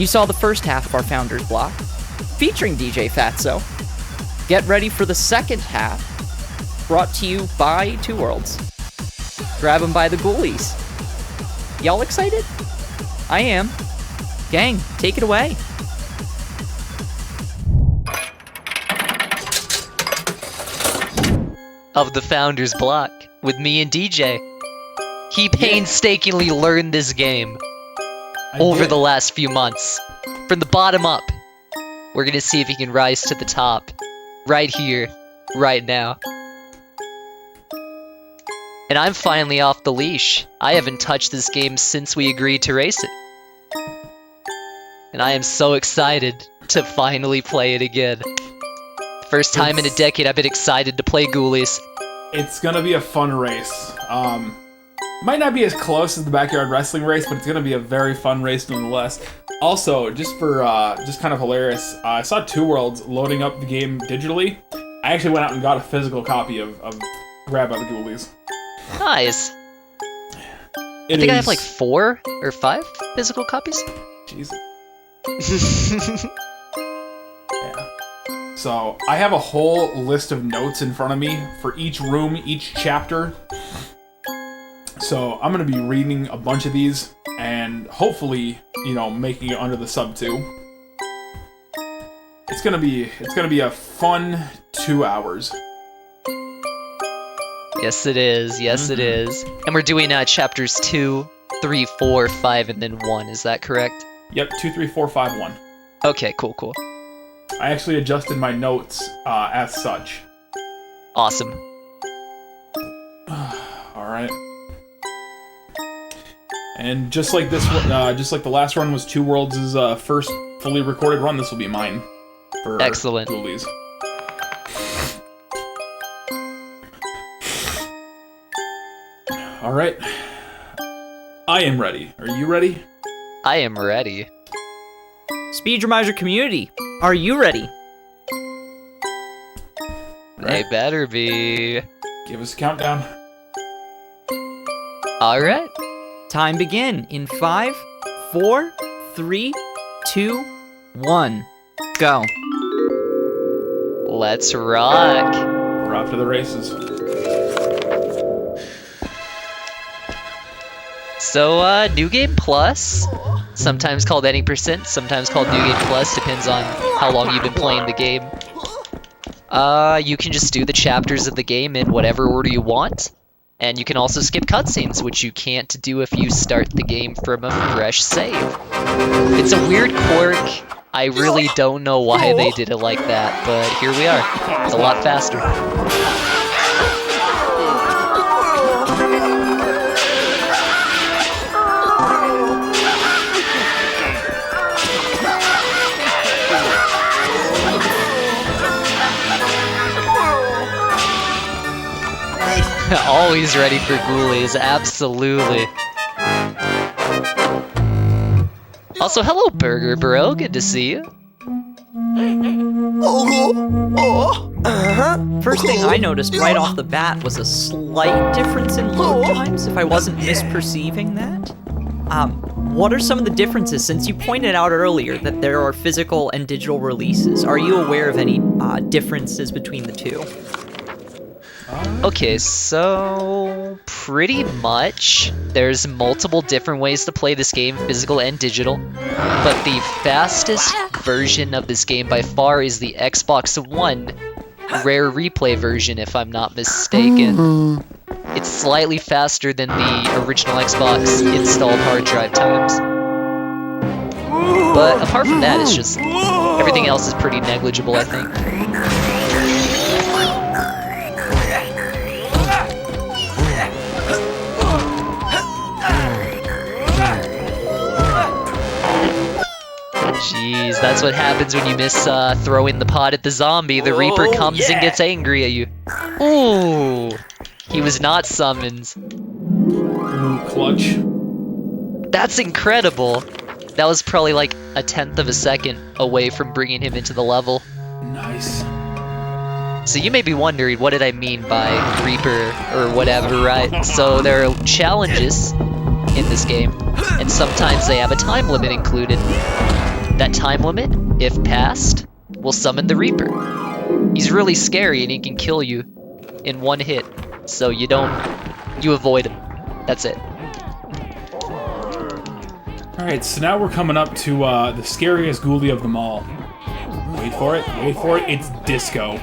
You saw the first half of our Founders block, featuring DJ Phatzo. Get ready for the second half, brought to you by TwoWorlds. Grab 'em by the Ghoulies. Y'all excited? I am. Gang, take it away. Of the Founders block, with me and DJ. He painstakingly learned this game over the last few months. From the bottom up. We're gonna see if he can rise to the top. Right here, right now. And I'm finally off the leash. I haven't touched this game since we agreed to race it. And I am so excited to finally play it again. First time in a decade I've been excited to play Ghoulies. It's gonna be a fun race. Might not be as close as the backyard wrestling race, but it's gonna be a very fun race nonetheless. Also, just for just kind of hilarious, I saw TwoWorlds loading up the game digitally. I actually went out and got a physical copy of Grab by the Ghoulies. Nice. I think I have like 4 or 5 physical copies. Jesus. Yeah. So, I have a whole list of notes in front of me for each room, each chapter. So, I'm going to be reading a bunch of these, and hopefully, you know, making it under the sub 2. It's gonna be a fun 2 hours. Yes it is, yes it is. And we're doing chapters 2, 3, 4, 5, and then 1, is that correct? Yep, 2, 3, 4, 5, 1. Okay, cool, cool. I actually adjusted my notes as such. Awesome. Alright. And just like this one, just like the last run was TwoWorlds' first fully recorded run, this will be mine. For excellent. Ghoulies. Alright. I am ready. Are you ready? I am ready. Speedromizer community, are you ready? They better be. Give us a countdown. Alright. Time begin in 5, 4, 3, 2, 1. Go. Let's rock. We're off to the races. So, New Game Plus, sometimes called any %, sometimes called New Game Plus, depends on how long you've been playing the game. You can just do the chapters of the game in whatever order you want, and you can also skip cutscenes, which you can't do if you start the game from a fresh save. It's a weird quirk. I really don't know why they did it like that, but here we are. It's a lot faster. Always ready for Ghoulies, absolutely. Also, hello Burger Bro, good to see you. First thing I noticed right off the bat was a slight difference in load times, if I wasn't misperceiving that. What are some of the differences, since you pointed out earlier that there are physical and digital releases? Are you aware of any differences between the two? Okay, so pretty much there's multiple different ways to play this game, physical and digital, but the fastest version of this game by far is the Xbox One Rare Replay version, if I'm not mistaken. It's slightly faster than the original Xbox installed hard drive times. But apart from that, it's just everything else is pretty negligible, I think. Jeez, that's what happens when you miss throwing the pot at the zombie. The Reaper comes and gets angry at you. Ooh, he was not summoned. Ooh, clutch. That's incredible. That was probably like a 1/10 of a second away from bringing him into the level. Nice. So you may be wondering, what did I mean by Reaper or whatever, right? So there are challenges in this game, and sometimes they have a time limit included. That time limit, if passed, will summon the Reaper. He's really scary and he can kill you in one hit, so you avoid him. That's it. Alright, so now we're coming up to the scariest ghoulie of them all. Wait for it, it's disco.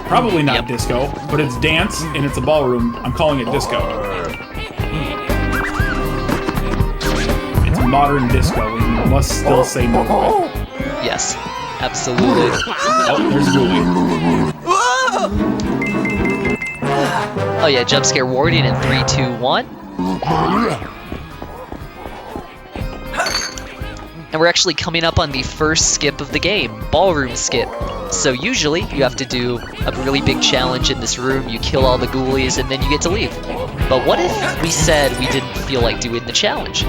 Probably not disco, but it's dance and it's a ballroom. I'm calling it disco. It's modern disco, and you must still say no to it. Yes, absolutely. Oh, there's Ghoulie. Oh yeah, jump scare warning in 3, 2, 1. And we're actually coming up on the first skip of the game, ballroom skip. So usually you have to do a really big challenge in this room, you kill all the ghoulies, and then you get to leave. But what if we said we didn't feel like doing the challenge?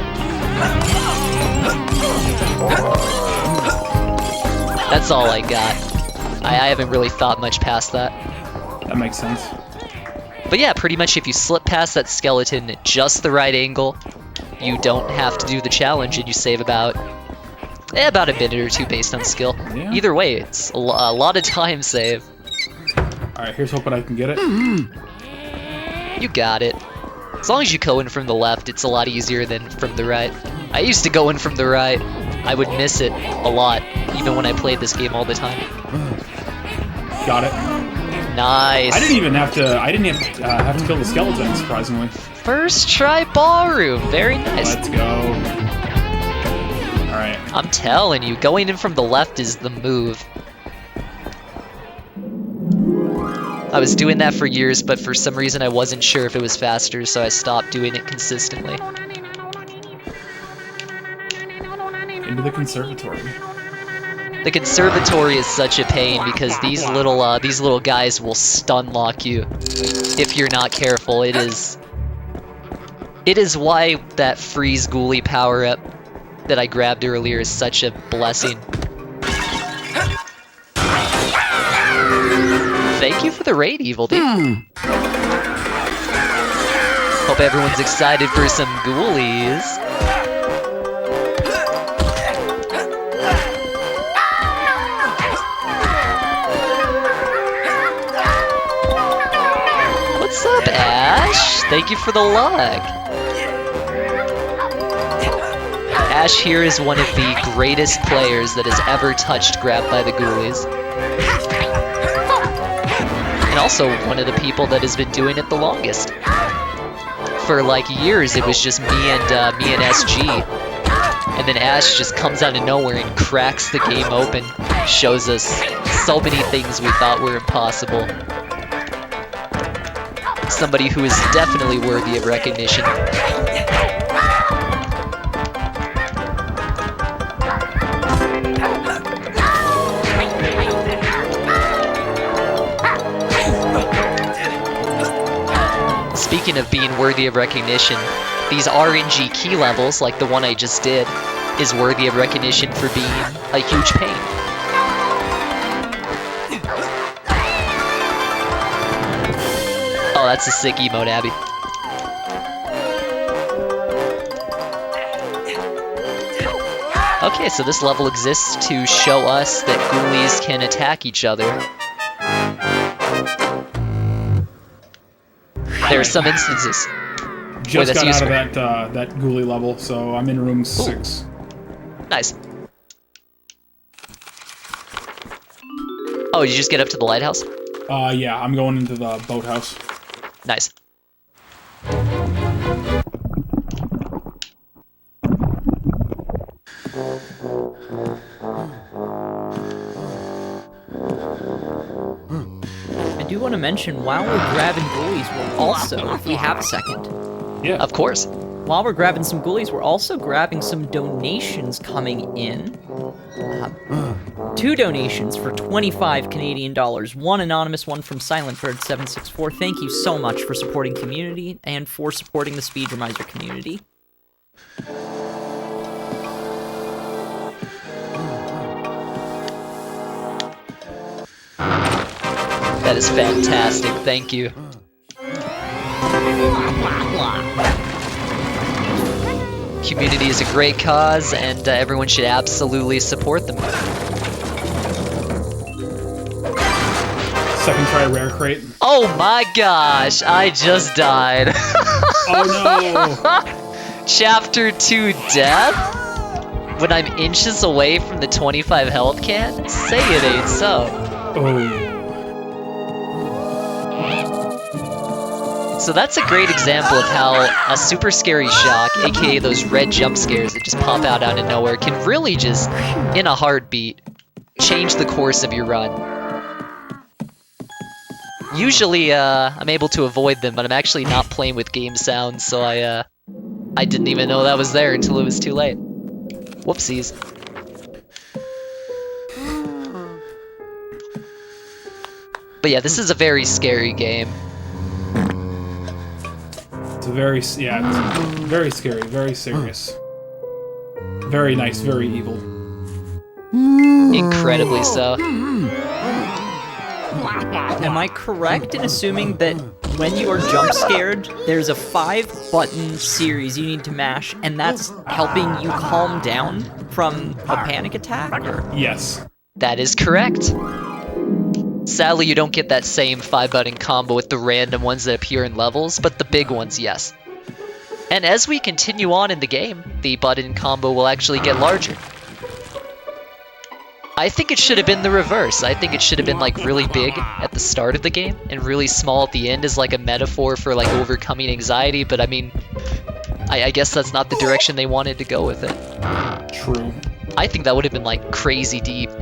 That's all I got. I haven't really thought much past that. That makes sense. But yeah, pretty much if you slip past that skeleton at just the right angle, you don't have to do the challenge and you save about a minute or two based on skill. Yeah. Either way, it's a lot of time save. Alright, here's hoping I can get it. You got it. As long as you go in from the left, it's a lot easier than from the right. I used to go in from the right. I would miss it a lot, even when I played this game all the time. Got it. Nice. I didn't even have to kill the skeleton, surprisingly. First try ballroom. Very nice. Let's go. Alright. I'm telling you, going in from the left is the move. I was doing that for years, but for some reason I wasn't sure if it was faster, so I stopped doing it consistently. Into the conservatory. The conservatory is such a pain because these little guys will stun lock you if you're not careful. It is why that freeze ghoulie power up that I grabbed earlier is such a blessing. Thank you for the raid, Evil Dude. Hope everyone's excited for some ghoulies. What's up, Ash? Thank you for the luck. Ash here is one of the greatest players that has ever touched Grab by the Ghoulies. And also one of the people that has been doing it the longest. For like years, it was just me and SG. And then Ash just comes out of nowhere and cracks the game open. Shows us so many things we thought were impossible. Somebody who is definitely worthy of recognition. Speaking of being worthy of recognition, these RNG key levels, like the one I just did, is worthy of recognition for being a huge pain. Oh, that's a sick emote, Abby. Okay, so this level exists to show us that ghoulies can attack each other. There are some instances. Just got out of that ghoulie level, so I'm in room 6. Nice. Oh, did you just get up to the lighthouse? Yeah, I'm going into the boathouse. Nice. I do want to mention, while we're grabbing ghoulies, we're also, if we have a second. Yeah. Of course. While we're grabbing some ghoulies, we're also grabbing some donations coming in. 2 donations for 25 Canadian dollars. One anonymous, one from SilentBird764. Thank you so much for supporting community and for supporting the Speedromizer community. That is fantastic, thank you. QMUNITY is a great cause, and everyone should absolutely support them. Second try rare crate. Oh my gosh, I just died. Oh no! Chapter 2 death? When I'm inches away from the 25 health can? Say it ain't so. Oh. So that's a great example of how a super scary shock, aka those red jump scares that just pop out of nowhere, can really just, in a heartbeat, change the course of your run. Usually, I'm able to avoid them, but I'm actually not playing with game sounds, so I didn't even know that was there until it was too late. Whoopsies. But yeah, this is a very scary game. It's a very, yeah, it's very scary, very serious. Very nice, very evil. Incredibly so. Am I correct in assuming that when you are jump scared, there's a 5-button series you need to mash, and that's helping you calm down from a panic attack? Or? Yes. That is correct. Sadly, you don't get that same 5-button combo with the random ones that appear in levels, but the big ones, yes. And as we continue on in the game, the button combo will actually get larger. I think it should have been the reverse. I think it should have been like really big at the start of the game and really small at the end as like a metaphor for like overcoming anxiety, but I mean, I guess that's not the direction they wanted to go with it. True. I think that would have been like crazy deep. Oh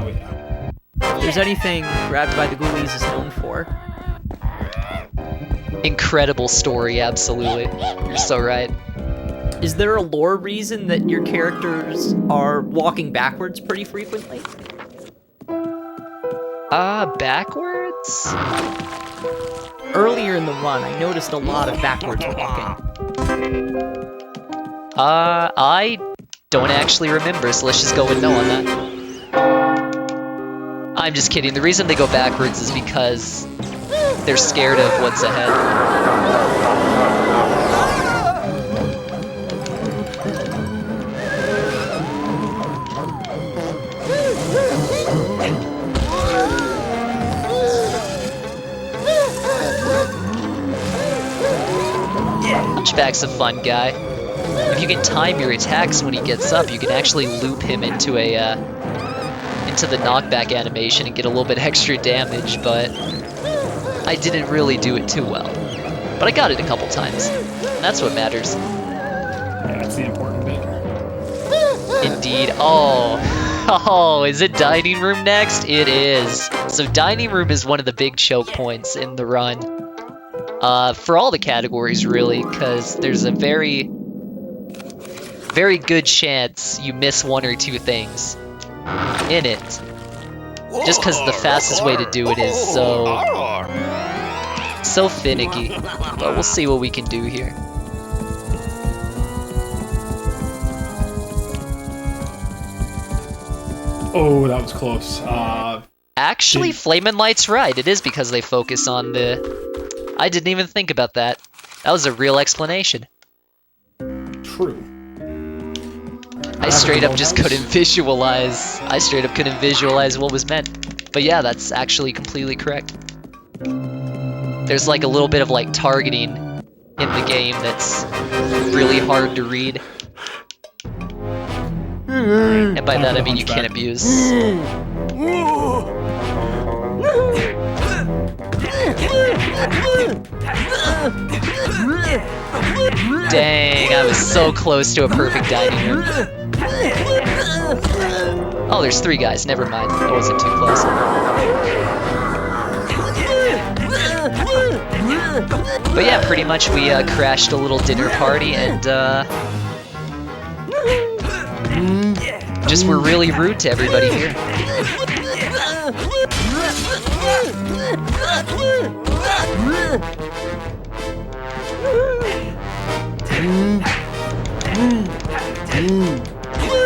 yeah. If there's anything Grabbed by the Ghoulies is known for. Incredible story, absolutely. You're so right. Is there a lore reason that your characters are walking backwards pretty frequently? Backwards? Earlier in the run, I noticed a lot of backwards walking. I don't actually remember, so let's just go with no on that. I'm just kidding. The reason they go backwards is because they're scared of what's ahead. Hunchback's a fun guy. If you can time your attacks when he gets up, you can actually loop him into a into the knockback animation and get a little bit extra damage, but I didn't really do it too well. But I got it a couple times. And that's what matters. Yeah, that's the important bit. Indeed. Oh, is it dining room next? It is. So dining room is one of the big choke points in the run. For all the categories, really, because there's a very, very good chance you miss one or two things in it. Just because the fastest way to do it is so finicky. But we'll see what we can do here. Oh, that was close. Actually, Flamin' Light's right. It is because they focus on the... I didn't even think about that. That was a real explanation. True. I straight up just couldn't visualize. I straight up couldn't visualize what was meant. But yeah, that's actually completely correct. There's like a little bit of like targeting in the game that's really hard to read. And by that I mean you can't abuse. Dang, I was so close to a perfect dining room. Oh, there's 3 guys, never mind. I wasn't too close. But yeah, pretty much we crashed a little dinner party and just were really rude to everybody here.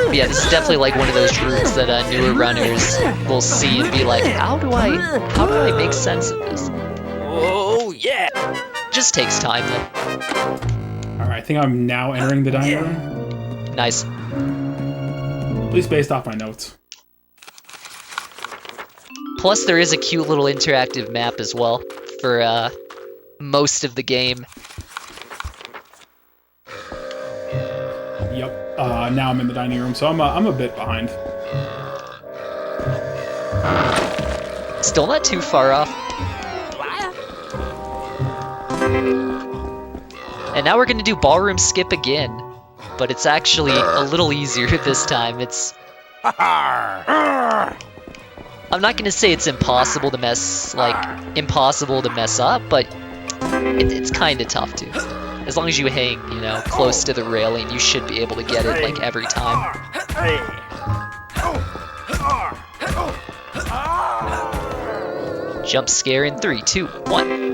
But yeah, this is definitely like one of those routes that newer runners will see and be like, how do I make sense of this? Oh, yeah! Just takes time though. Alright, I think I'm now entering the dining room. Nice. At least based off my notes. Plus, there is a cute little interactive map as well for most of the game. Yep. Now I'm in the dining room, so I'm a bit behind. Still not too far off. And now we're gonna do ballroom skip again, but it's actually a little easier this time. It's... I'm not gonna say it's impossible to mess up, but it's kind of tough too. As long as you hang, you know, close to the railing, you should be able to get it like every time. Jump scare in 3, 2, 1.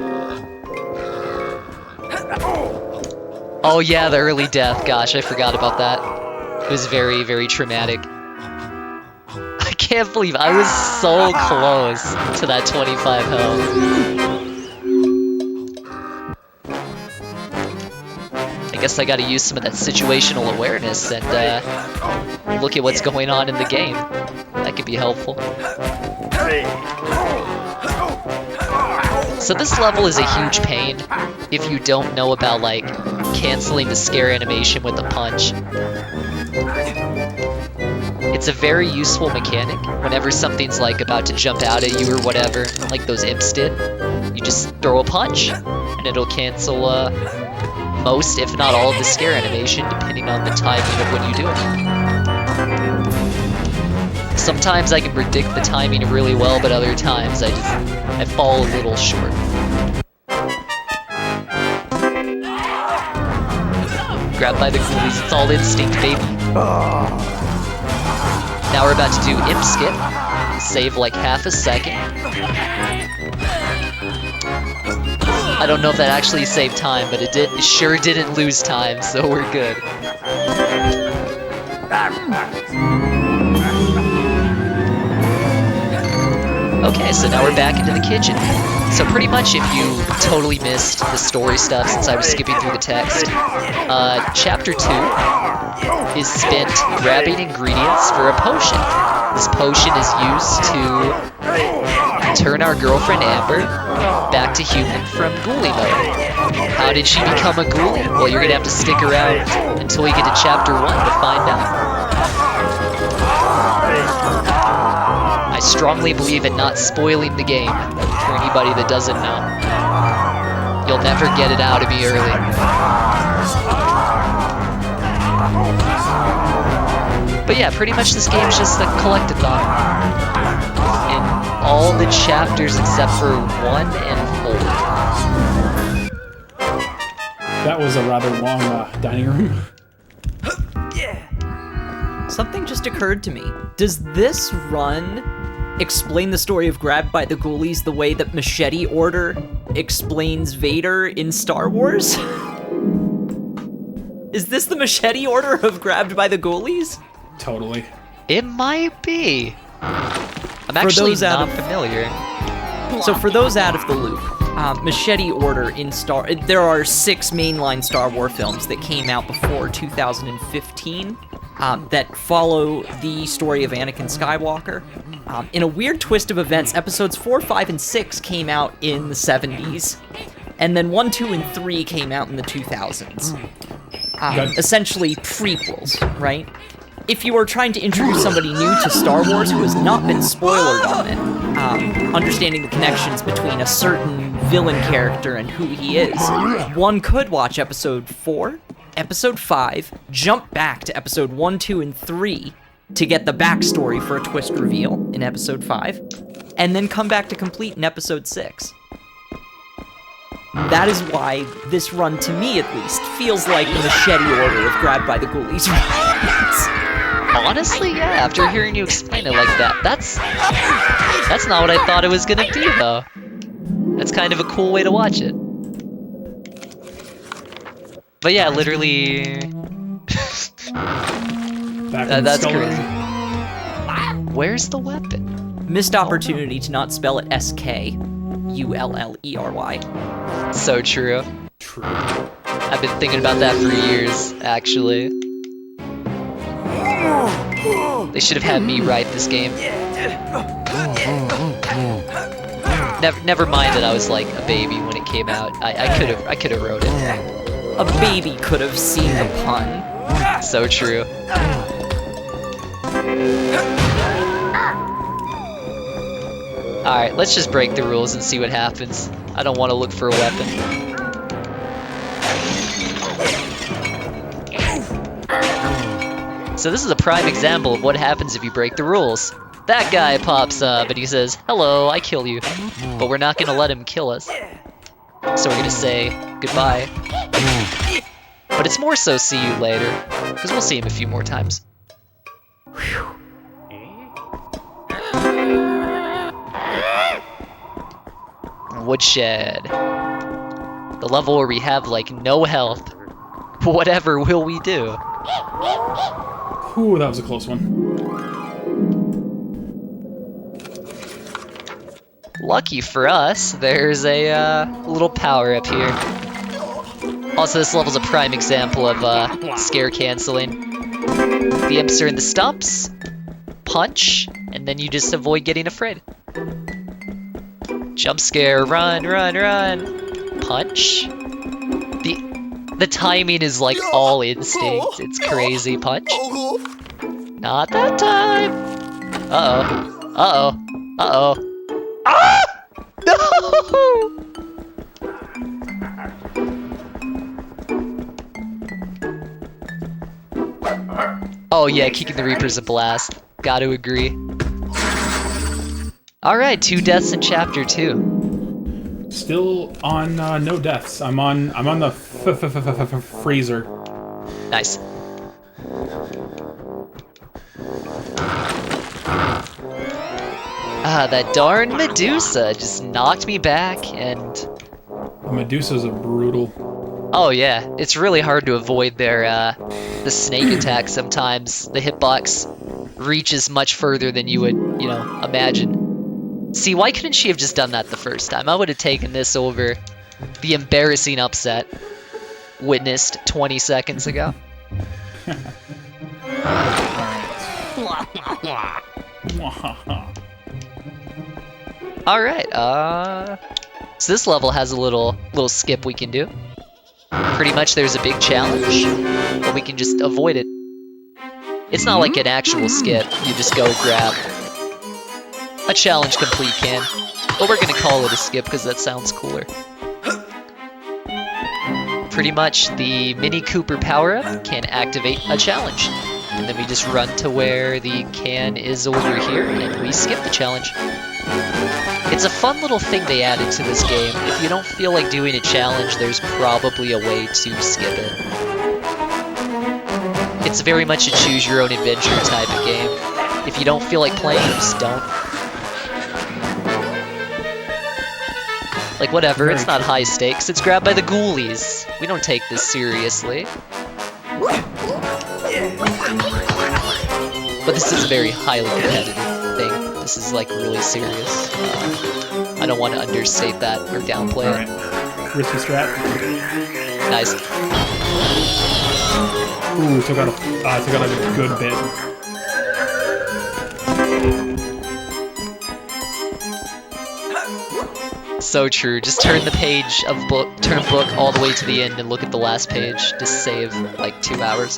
Oh yeah, the early death. Gosh, I forgot about that. It was very, very traumatic. I can't believe I was so close to that 25 health. I guess I gotta use some of that situational awareness and look at what's going on in the game. That could be helpful. So this level is a huge pain if you don't know about, like, canceling the scare animation with a punch. It's a very useful mechanic whenever something's, like, about to jump out at you or whatever, like those imps did. You just throw a punch, and it'll cancel, most, if not all, of the scare animation, depending on the timing of when you do it. Sometimes I can predict the timing really well, but other times I fall a little short. Grabbed by the ghoulies, it's all instinct, baby. Now we're about to do imp skip. Save like half a second. I don't know if that actually saved time, but it sure didn't lose time, so we're good. Okay, so now we're back into the kitchen. So pretty much if you totally missed the story stuff since I was skipping through the text, Chapter 2 is spent grabbing ingredients for a potion. This potion is used to turn our girlfriend Amber back to human from ghoulie mode. How did she become a ghoulie? Well, you're gonna have to stick around until we get to Chapter 1 to find out. I strongly believe in not spoiling the game for anybody that doesn't know. You'll never get it out of me early. But yeah, pretty much this game's just a collect-a-thon. In all the chapters except for 1 and 4. That was a rather long dining room. Something just occurred to me. Does this run explain the story of Grabbed by the Ghoulies the way that Machete Order explains Vader in Star Wars? Is this the Machete Order of Grabbed by the Ghoulies? Totally. It might be. I'm actually not familiar. So for those out of the loop, Machete Order in there are 6 mainline Star Wars films that came out before 2015 that follow the story of Anakin Skywalker. In a weird twist of events, episodes 4, 5, and 6 came out in the 70s, and then 1, 2, and 3 came out in the 2000s. Essentially prequels, right? If you are trying to introduce somebody new to Star Wars who has not been spoilered on it, understanding the connections between a certain villain character and who he is, one could watch episode 4, episode 5, jump back to episode 1, 2, and 3 to get the backstory for a twist reveal in episode 5, and then come back to complete in episode 6. That is why this run, to me at least, feels like the Machete Order of Grabbed by the Ghoulies. Honestly, yeah, after hearing you explain it like that, that's not what I thought it was gonna be, though. That's kind of a cool way to watch it. But yeah, literally... that's crazy. Where's the weapon? Missed opportunity to not spell it S-K-U-L-L-E-R-Y. So true. True. I I've been thinking about that for years, actually. They should have had me write this game. Never mind that I was like a baby when it came out. I could have wrote it. A baby could have seen the pun. So true. Alright, let's just break the rules and see what happens. I don't want to look for a weapon. So this is a prime example of what happens if you break the rules. That guy pops up and he says, "Hello, I kill you." But we're not gonna let him kill us. So we're gonna say goodbye. But it's more so see you later, because we'll see him a few more times. Woodshed. The level where we have like no health. Whatever will we do? Ooh, that was a close one. Lucky for us, there's a little power up here. Also, this level's a prime example of scare canceling. The imps are in the stumps, punch, and then you just avoid getting afraid. Jump scare, run, run, run, punch. The timing is like all instinct. It's crazy. Punch. Not that time. Uh-oh. Uh-oh. Uh-oh. Ah! No! Oh yeah, kicking the Reaper's a blast. Gotta agree. Alright, 2 deaths in chapter 2. Still on no deaths. I'm on the freezer. Nice. Ah, that darn Medusa just knocked me back and... The Medusas are brutal. Oh yeah, it's really hard to avoid their, the snake attack sometimes. The hitbox reaches much further than you would, you know, imagine. See, why couldn't she have just done that the first time? I would have taken this over the embarrassing upset witnessed 20 seconds ago. Alright, so this level has a little skip we can do. Pretty much there's a big challenge, but we can just avoid it. It's not like an actual skip, you just go grab a challenge complete can. But we're gonna call it a skip because that sounds cooler. Pretty much the Mini Cooper power-up can activate a challenge. And then we just run to where the can is over here and we skip the challenge. It's a fun little thing they added to this game. If you don't feel like doing a challenge, there's probably a way to skip it. It's very much a choose-your-own-adventure type of game. If you don't feel like playing, just don't. Like, whatever, it's not high stakes. It's grabbed by the Ghoulies. We don't take this seriously. But this is a very highly competitive thing. This is, like, really serious. I don't want to understate that or downplay it. Alright. Risky strat. Nice. Ooh, took out a good bit. So true. Just turn the page of book, turn a book all the way to the end and look at the last page. Just save like 2 hours.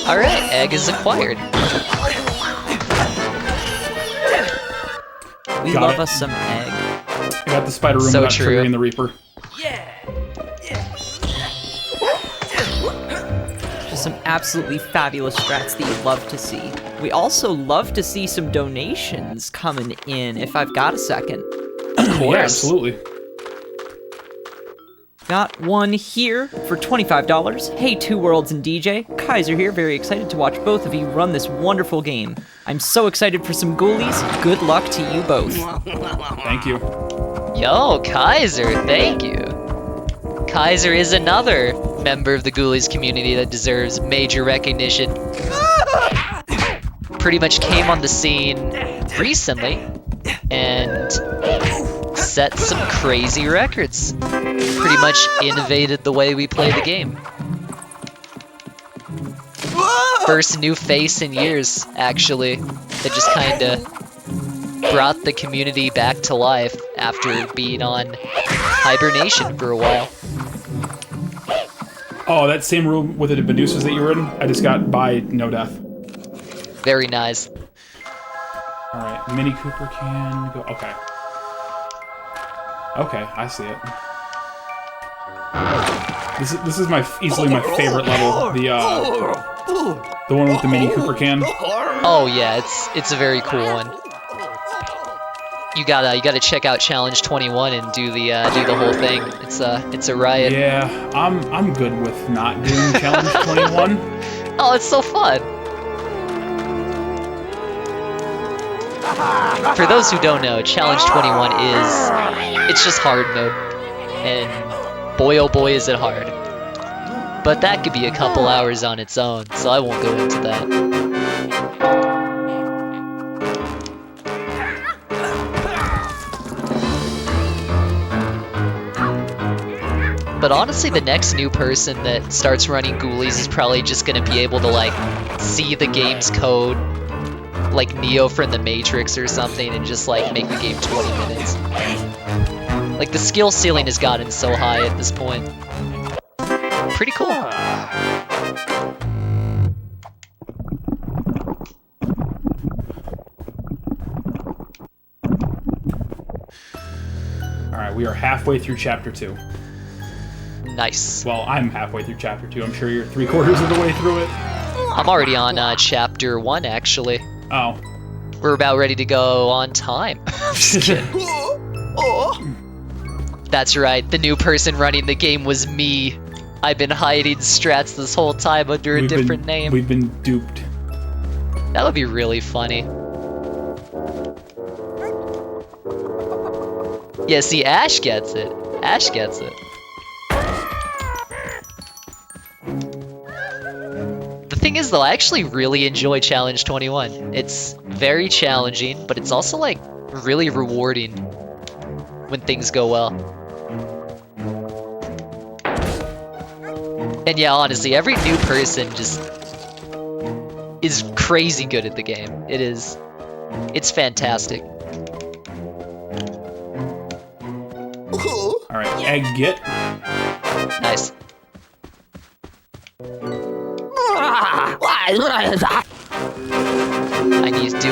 Alright, egg is acquired. We love us some egg. I got the spider room So without true. triggering the Reaper. Just some absolutely fabulous strats that you love to see. We also love to see some donations coming in, if I've got a second. Of course. Yeah, absolutely. Got one here for $25. Hey, TwoWorlds and DJ. Kaiser here, very excited to watch both of you run this wonderful game. I'm so excited for some Ghoulies. Good luck to you both. Thank you. Yo, Kaiser, thank you. Kaiser is another member of the Ghoulies community that deserves major recognition. Pretty much came on the scene recently and set some crazy records. Pretty much innovated the way we play the game. First new face in years, actually, that just kinda brought the community back to life after being on hibernation for a while. Oh, that same room with the Medusas that you were in, I just got by no death. Very nice. Alright, Mini Cooper can go. Okay. Okay, I see it. This is easily my favorite level. The one with the Mini Cooper can. Oh yeah, it's a very cool one. You gotta check out Challenge 21 and do the whole thing. It's a riot. Yeah, I'm good with not doing Challenge 21. Oh, it's so fun. For those who don't know, Challenge 21 it's just hard mode. And boy oh boy is it hard. But that could be a couple hours on its own, so I won't go into that. But honestly, the next new person that starts running Ghoulies is probably just gonna be able to, like, see the game's code, like Neo from the Matrix or something, and just, like, make the game 20 minutes. Like, the skill ceiling has gotten so high at this point. Pretty cool. Alright, we are halfway through Chapter 2. Nice. Well, I'm halfway through Chapter 2. I'm sure you're 3/4 of the way through it. I'm already on Chapter 1, actually. Oh. We're about ready to go on time. Just kidding. That's right, the new person running the game was me. I've been hiding strats this whole time under a different name. We've been duped. That would be really funny. Yeah, see, Ash gets it. Ash gets it. The thing is, though, I actually really enjoy Challenge 21. It's very challenging, but it's also, like, really rewarding when things go well. And yeah, honestly, every new person just is crazy good at the game. It's fantastic. Alright, egg get. Nice.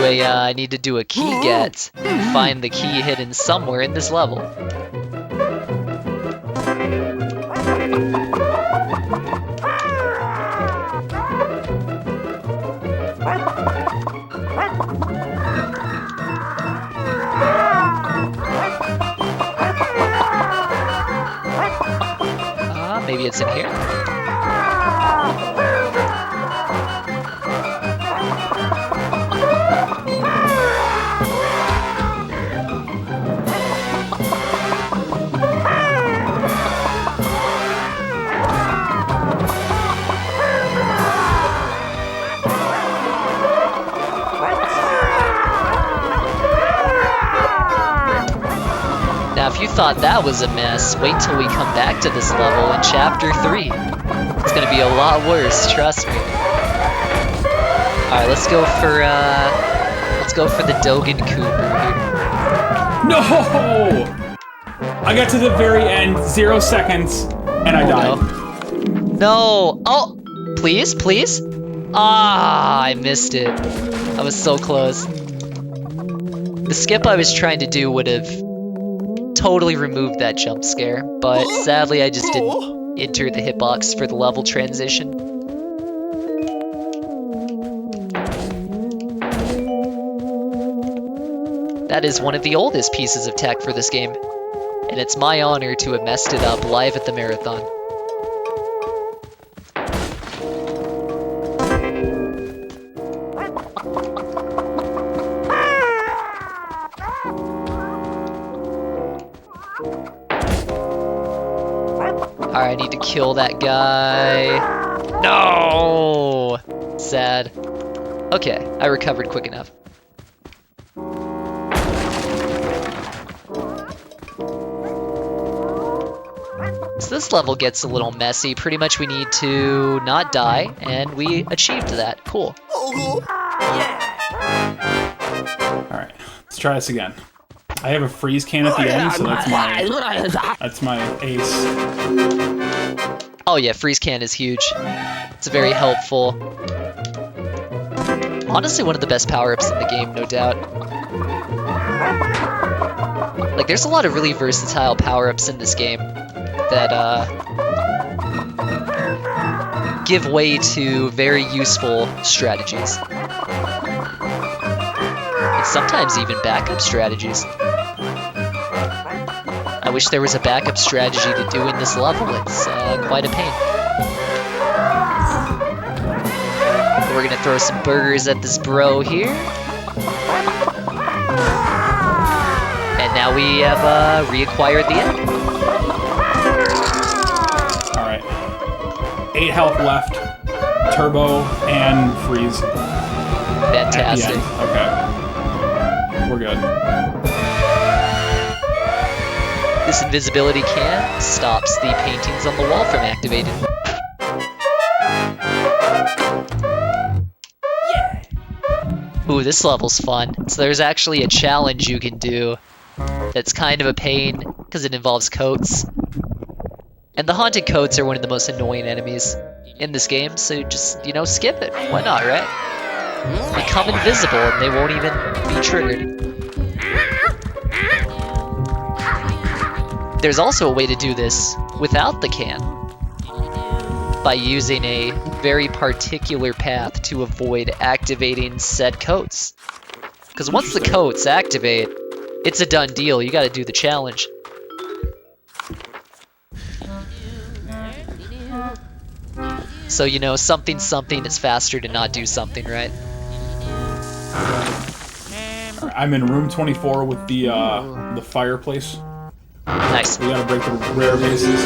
I need to do a key get. Find the key hidden somewhere in this level. Maybe it's in here. Now, if you thought that was a mess, wait till we come back to this level in Chapter 3. It's gonna be a lot worse, trust me. Alright, let's go for the Dogen Cooper here. No! I got to the very end, 0 seconds, and I died. No! Oh! Please, please? Ah, I missed it. I was so close. The skip I was trying to do would have totally removed that jump scare, but sadly I just didn't enter the hitbox for the level transition. That is one of the oldest pieces of tech for this game, and it's my honor to have messed it up live at the marathon. need to kill that guy. No! Sad. Okay, I recovered quick enough. So this level gets a little messy. Pretty much we need to not die, and we achieved that. Cool. Alright, let's try this again. I have a freeze can at the end, so that's my ace. Oh yeah, freeze can is huge. It's very helpful. Honestly, one of the best power-ups in the game, no doubt. Like, there's a lot of really versatile power-ups in this game that give way to very useful strategies. And sometimes even backup strategies. I wish there was a backup strategy to doing this level. It's quite a pain. We're gonna throw some burgers at this bro here. And now we have reacquired the end. Alright. 8 health left. Turbo and freeze. Fantastic. Okay. We're good. This invisibility can stops the paintings on the wall from activating. Ooh, this level's fun. So there's actually a challenge you can do that's kind of a pain because it involves coats. And the haunted coats are one of the most annoying enemies in this game, so just, you know, skip it. Why not, right? Become invisible and they won't even be triggered. There's also a way to do this without the can, by using a very particular path to avoid activating said coats. Because once the coats activate, it's a done deal. You gotta do the challenge. So, you know, something is faster to not do something, right? I'm in room 24 with the fireplace. Nice. We gotta break the rare bases.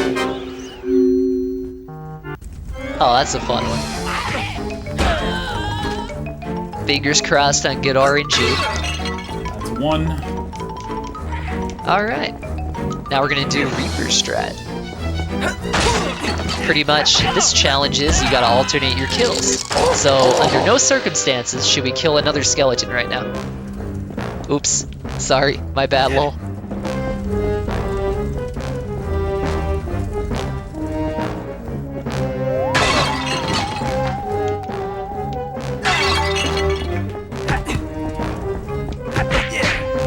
Oh, that's a fun one. Fingers crossed on good RNG. That's 1. Alright. Now we're gonna do Reaper strat. Pretty much, this challenge is you gotta alternate your kills. So, under no circumstances should we kill another skeleton right now. Oops. Sorry. My bad, lol.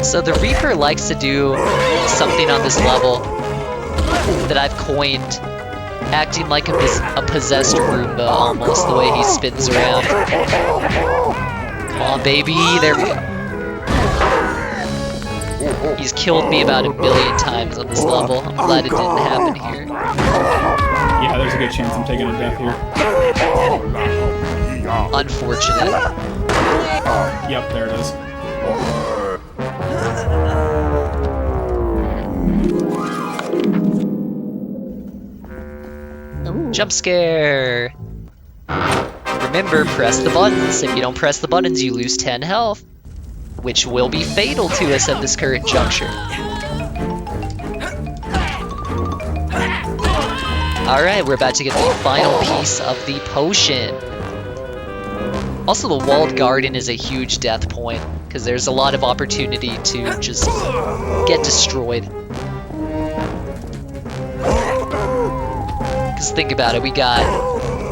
So the Reaper likes to do something on this level that I've coined acting like a possessed Roomba, almost, the way he spins around. Come on, baby, there we go. He's killed me about 1,000,000 times on this level. I'm glad it didn't happen here. Yeah, there's a good chance I'm taking a death here. Unfortunate. Yep, there it is. Jump scare! Remember, press the buttons. If you don't press the buttons, you lose 10 health, which will be fatal to us at this current juncture. Alright, we're about to get the final piece of the potion. Also, the walled garden is a huge death point, because there's a lot of opportunity to just get destroyed. Because think about it, we got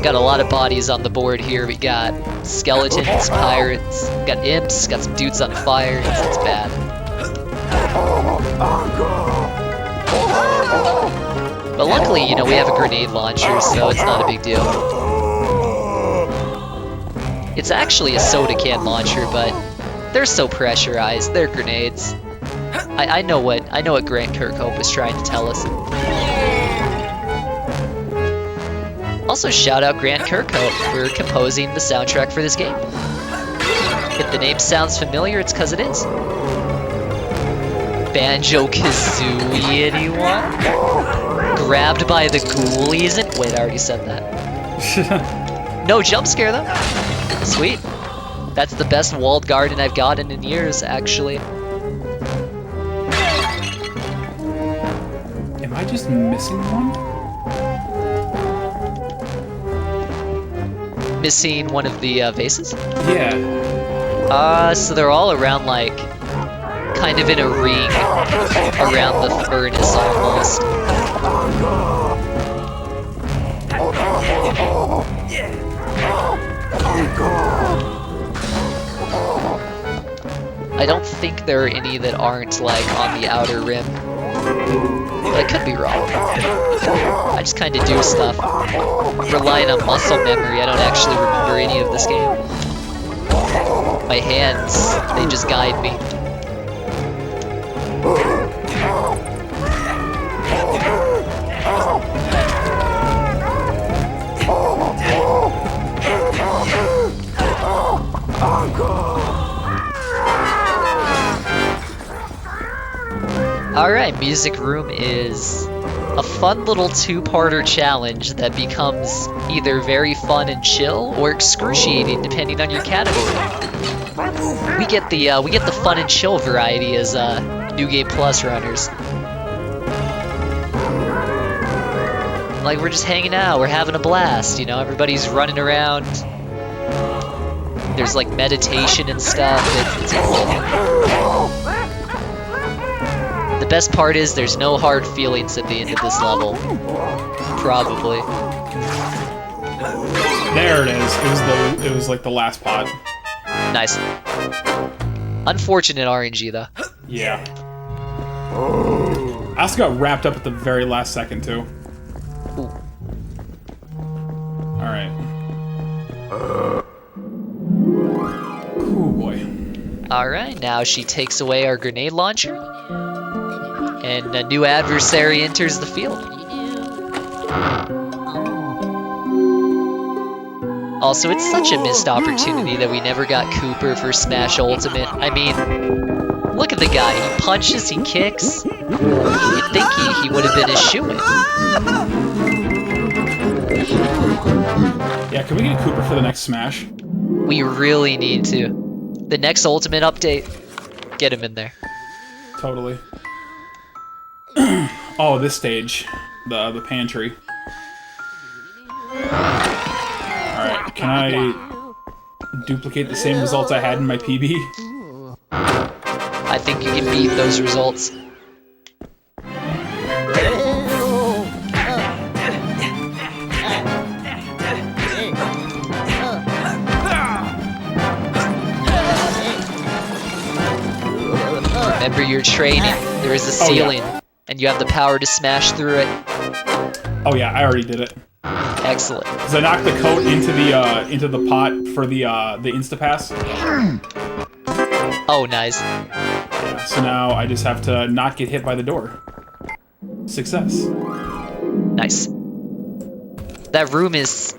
a lot of bodies on the board here. We got skeletons, pirates, got imps, got some dudes on fire. It's bad. But luckily, you know, we have a grenade launcher, so it's not a big deal. It's actually a soda can launcher, but they're so pressurized. They're grenades. I know what Grant Kirkhope was trying to tell us. Also, shout out Grant Kirkhope for composing the soundtrack for this game. If the name sounds familiar, it's because it is. Banjo-Kazooie, anyone? grabbed by the Ghoulies and... Wait, I already said that. No jump scare, though. Sweet. That's the best walled garden I've gotten in years, actually. Am I just missing one? Missing one of the vases? Yeah. So they're all around, like, kind of in a ring around the furnace, almost. I don't think there are any that aren't, like, on the outer rim. But I could be wrong. I just kind of do stuff. Relying on muscle memory, I don't actually remember any of this game. My hands, they just guide me. Alright, Music Room is a fun little two-parter challenge that becomes either very fun and chill or excruciating depending on your category. We get the fun and chill variety as New Game Plus runners. Like, we're just hanging out, we're having a blast, you know, everybody's running around. There's like meditation and stuff. It's cool. The best part is there's no hard feelings at the end of this level. Probably. There it is. It was like the last pod. Nice. Unfortunate RNG though. Yeah. I also got wrapped up at the very last second too. Ooh. Alright. Ooh boy. Alright, now she takes away our grenade launcher. And a new adversary enters the field. Also, it's such a missed opportunity that we never got Cooper for Smash Ultimate. I mean, look at the guy. He punches, he kicks. You'd think he would have been a shoo-in. Yeah, can we get Cooper for the next Smash? We really need to. The next Ultimate update, get him in there. Totally. Oh, this stage. The pantry. Alright, can I duplicate the same results I had in my PB? I think you can beat those results. Remember your training. There is a ceiling, and you have the power to smash through it. Oh yeah, I already did it. Excellent. Cause I knocked the coat into the pot for the Instapass. Oh, nice. Yeah, so now I just have to not get hit by the door. Success. Nice. That room is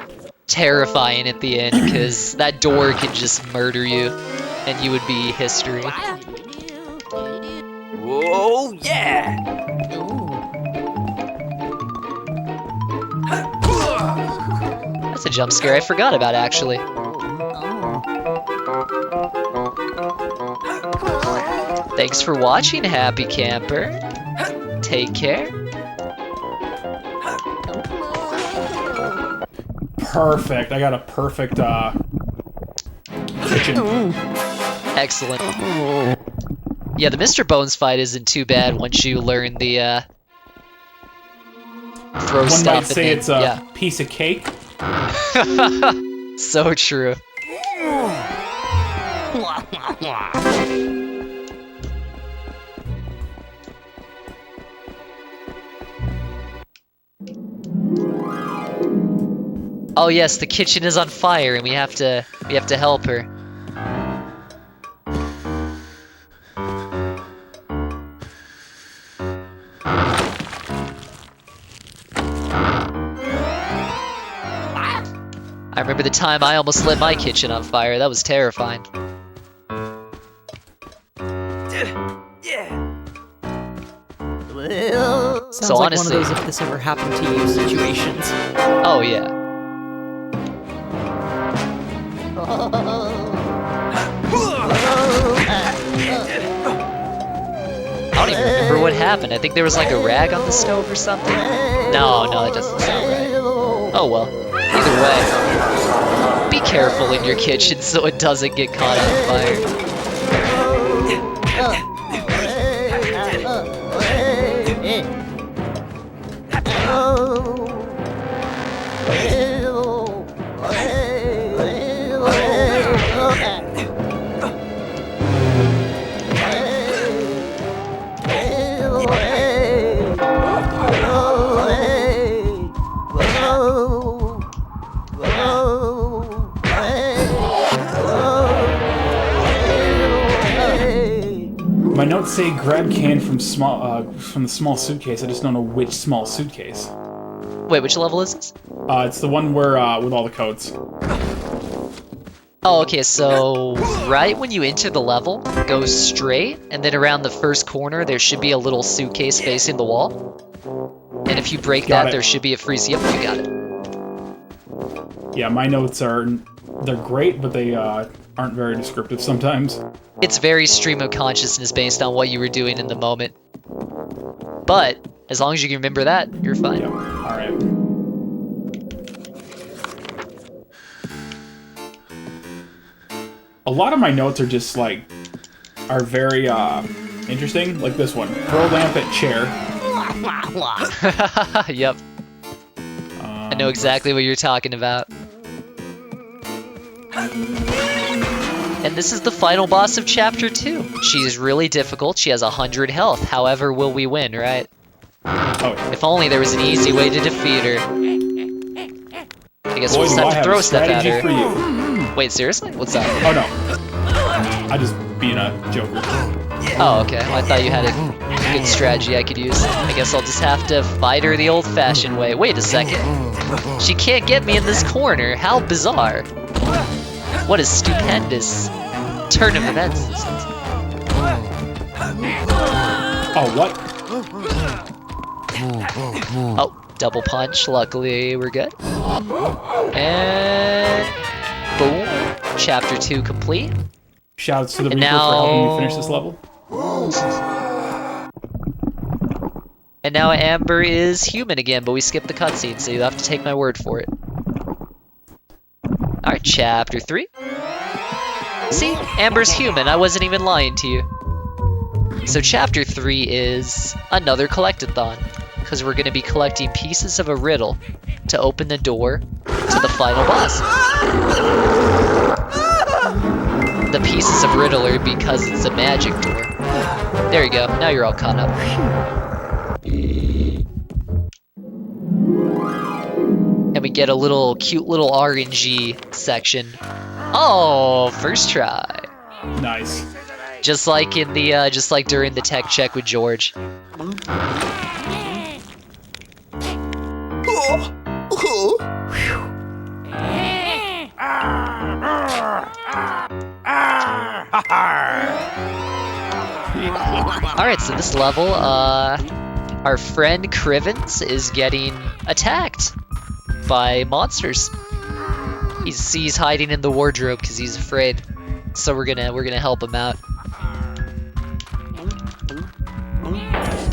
terrifying at the end because that door could just murder you, and you would be history. Oh yeah! That's a jump scare I forgot about, actually. Thanks for watching, Happy Camper. Take care. Perfect. I got a perfect kitchen. Excellent. Yeah, the Mr. Bones fight isn't too bad once you learn the throw One stuff. might say and it's then, a piece of cake. So true. Oh yes, the kitchen is on fire and we have to help her. I remember the time I almost lit my kitchen on fire. That was terrifying. Sounds So like honestly, one of those if this ever happened to you situations. oh yeah. I don't even remember what happened. I think there was like a rag on the stove or something. No, that doesn't sound right. Oh well. Either way, be careful in your kitchen so it doesn't get caught on fire. My notes say grab can from the small suitcase. I just don't know which small suitcase. Wait, which level is this? It's the one where with all the codes. Oh, okay, so right when you enter the level, go straight, and then around the first corner, there should be a little suitcase facing the wall. And if you break that, there should be a freeze. Yep, you got it. Yeah, my notes they're great, but they aren't very descriptive sometimes. It's very stream of consciousness based on what you were doing in the moment. But, as long as you can remember that, you're fine. Yep, alright. A lot of my notes are just like, are very interesting, like this one. Throw lamp at chair. Yep. I know exactly what you're talking about. And this is the final boss of Chapter 2. She is really difficult. She has 100 health. However, will we win, right? Oh. If only there was an easy way to defeat her. I guess we'll just have to throw stuff at her. For you. Wait, seriously? What's up? Oh no. I just being a joker. Oh, okay. Well, I thought you had a good strategy I could use. I guess I'll just have to fight her the old-fashioned way. Wait a second. She can't get me in this corner. How bizarre. What a stupendous turn of events. Oh, what? Oh, double punch. Luckily, we're good. And boom. Chapter 2 complete. Shouts to the Reaper now... for helping me finish this level. And now Amber is human again, but we skipped the cutscene, so you have to take my word for it. Alright, Chapter 3. See? Amber's human. I wasn't even lying to you. So Chapter 3 is another collectathon, because we're going to be collecting pieces of a riddle to open the door to the final boss. The pieces of riddle are because it's a magic door. There you go. Now you're all caught up. And we get a little cute little RNG section. Oh, first try. Nice. Just like in the just like during the tech check with George. Alright, so this level, our friend Crivens is getting attacked by monsters. He's hiding in the wardrobe because he's afraid. So we're gonna help him out.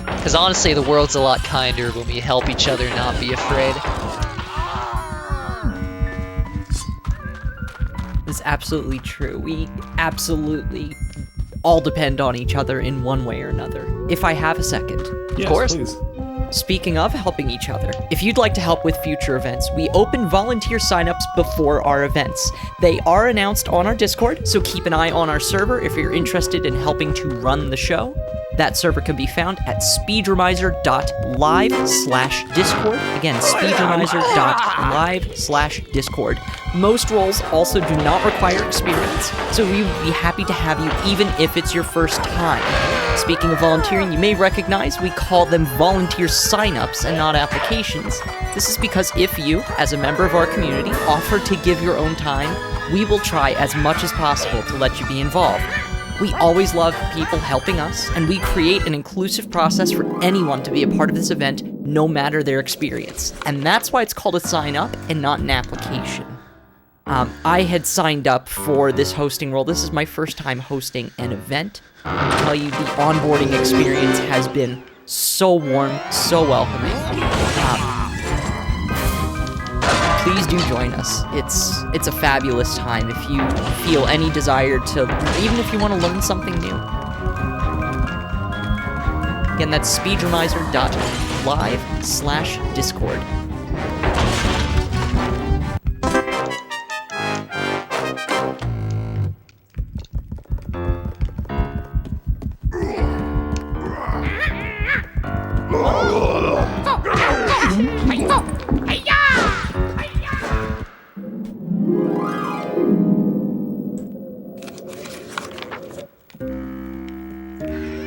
Because honestly, the world's a lot kinder when we help each other not be afraid. It's absolutely true. We absolutely all depend on each other in one way or another. If I have a second. Yes, of course. Please. Speaking of helping each other, if you'd like to help with future events, we open volunteer signups before our events. They are announced on our Discord, so keep an eye on our server if you're interested in helping to run the show. That server can be found at speedromizer.live/discord. Again, speedromizer.live/discord. Most roles also do not require experience, so we would be happy to have you even if it's your first time. Speaking of volunteering, you may recognize we call them volunteer signups and not applications. This is because if you, as a member of our community, offer to give your own time, we will try as much as possible to let you be involved. We always love people helping us, and we create an inclusive process for anyone to be a part of this event, no matter their experience. And that's why it's called a sign up and not an application. I had signed up for this hosting role. This is my first time hosting an event. I can tell you the onboarding experience has been so warm, so welcoming. Please do join us. It's a fabulous time if you feel any desire to, even if you want to learn something new. Again, that's speedromizer.live/Discord.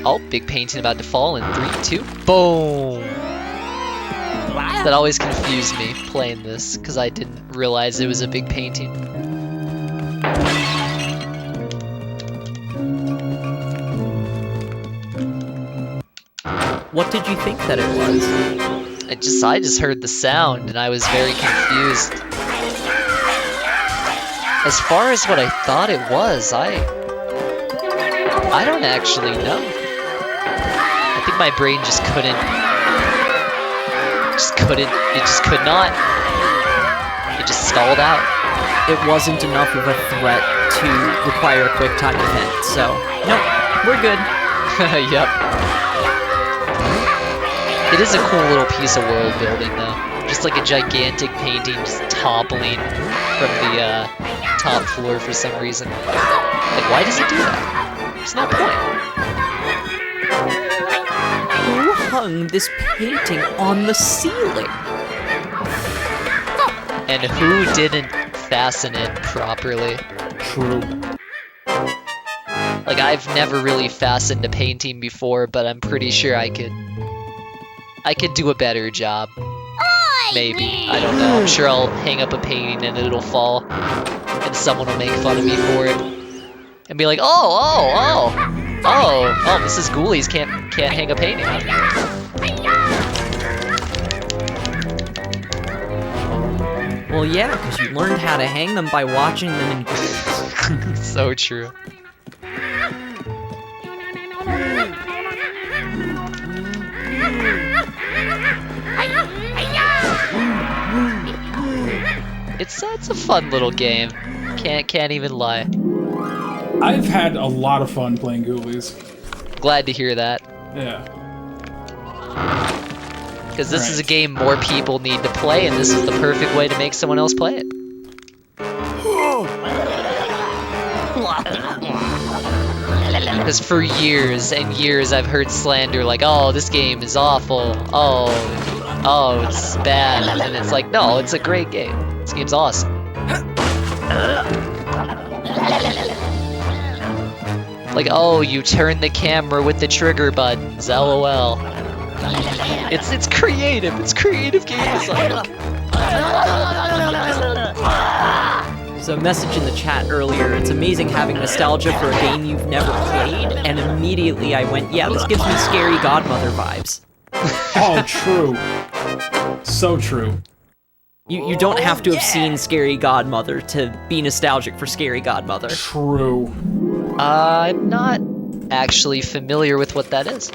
Oh, big painting about to fall in 3, 2, boom! That always confused me playing this, because I didn't realize it was a big painting. What did you think that it was? I just heard the sound, and I was very confused. As far as what I thought it was, I don't actually know. I think my brain just could not. It just stalled out. It wasn't enough of a threat to require a quick time event, so nope, we're good. Yep. It is a cool little piece of world building though. Just like a gigantic painting just toppling from the top floor for some reason. Like, why does it do that? There's no point. Who hung this painting on the ceiling? And who didn't fasten it properly? True. Like, I've never really fastened a painting before, but I'm pretty sure I could do a better job. Maybe. I don't know. I'm sure I'll hang up a painting and it'll fall. And someone will make fun of me for it. And be like, oh, Mrs. Ghoulies can't hang a painting. Well, yeah, because you learned how to hang them by watching them in Ghoulies. So true. It's a fun little game. Can't even lie. I've had a lot of fun playing Ghoulies. Glad to hear that. Yeah. Because this is a game more people need to play, and this is the perfect way to make someone else play it. Because for years and years I've heard slander like, oh, this game is awful. Oh, it's bad. And it's like, no, it's a great game. This game's awesome. Like, oh, you turn the camera with the trigger buttons, LOL. It's creative. It's creative game design. There's a message in the chat earlier. It's amazing having nostalgia for a game you've never played, and immediately I went, yeah, this gives me Scary Godmother vibes. Oh, true. So true. You don't have to have seen Scary Godmother to be nostalgic for Scary Godmother. True. I'm not actually familiar with what that is.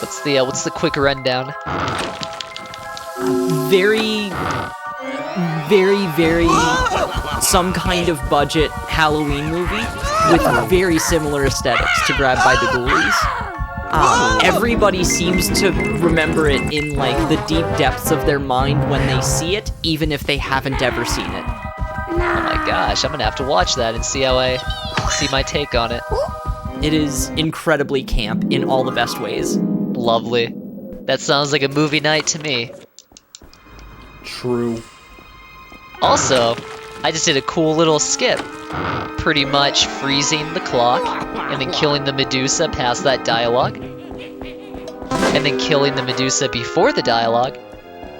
What's the quick rundown? Very some kind of budget Halloween movie with very similar aesthetics to Grab by the Ghoulies. Everybody seems to remember it in like the deep depths of their mind when they see it, even if they haven't ever seen it. Oh my gosh, I'm gonna have to watch that and see how I see my take on it. It is incredibly camp in all the best ways. Lovely. That sounds like a movie night to me. True. Also, I just did a cool little skip. Pretty much freezing the clock, and then killing the Medusa past that dialogue. And then killing the Medusa before the dialogue.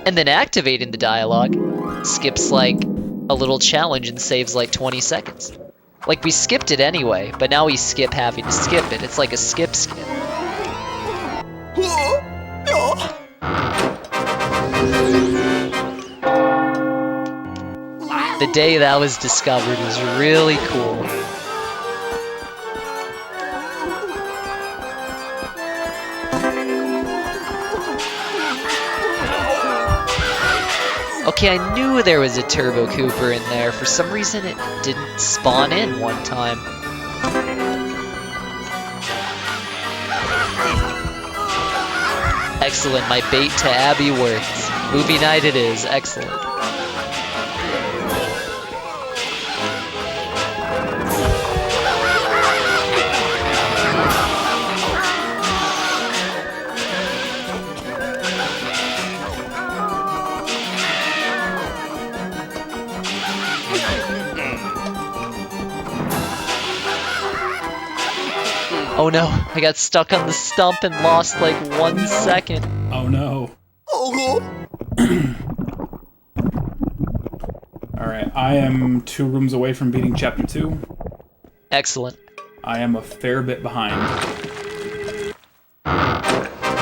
And then activating the dialogue. Skips like a little challenge and saves like 20 seconds. Like, we skipped it anyway, but now we skip having to skip it. It's like a skip. The day that was discovered was really cool. Okay, I knew there was a Turbo Cooper in there. For some reason, it didn't spawn in one time. Excellent, my bait to Abby works. Movie night it is, excellent. Oh no, I got stuck on the stump and lost like 1 second. Oh no. Alright, I am 2 rooms away from beating Chapter 2. Excellent. I am a fair bit behind.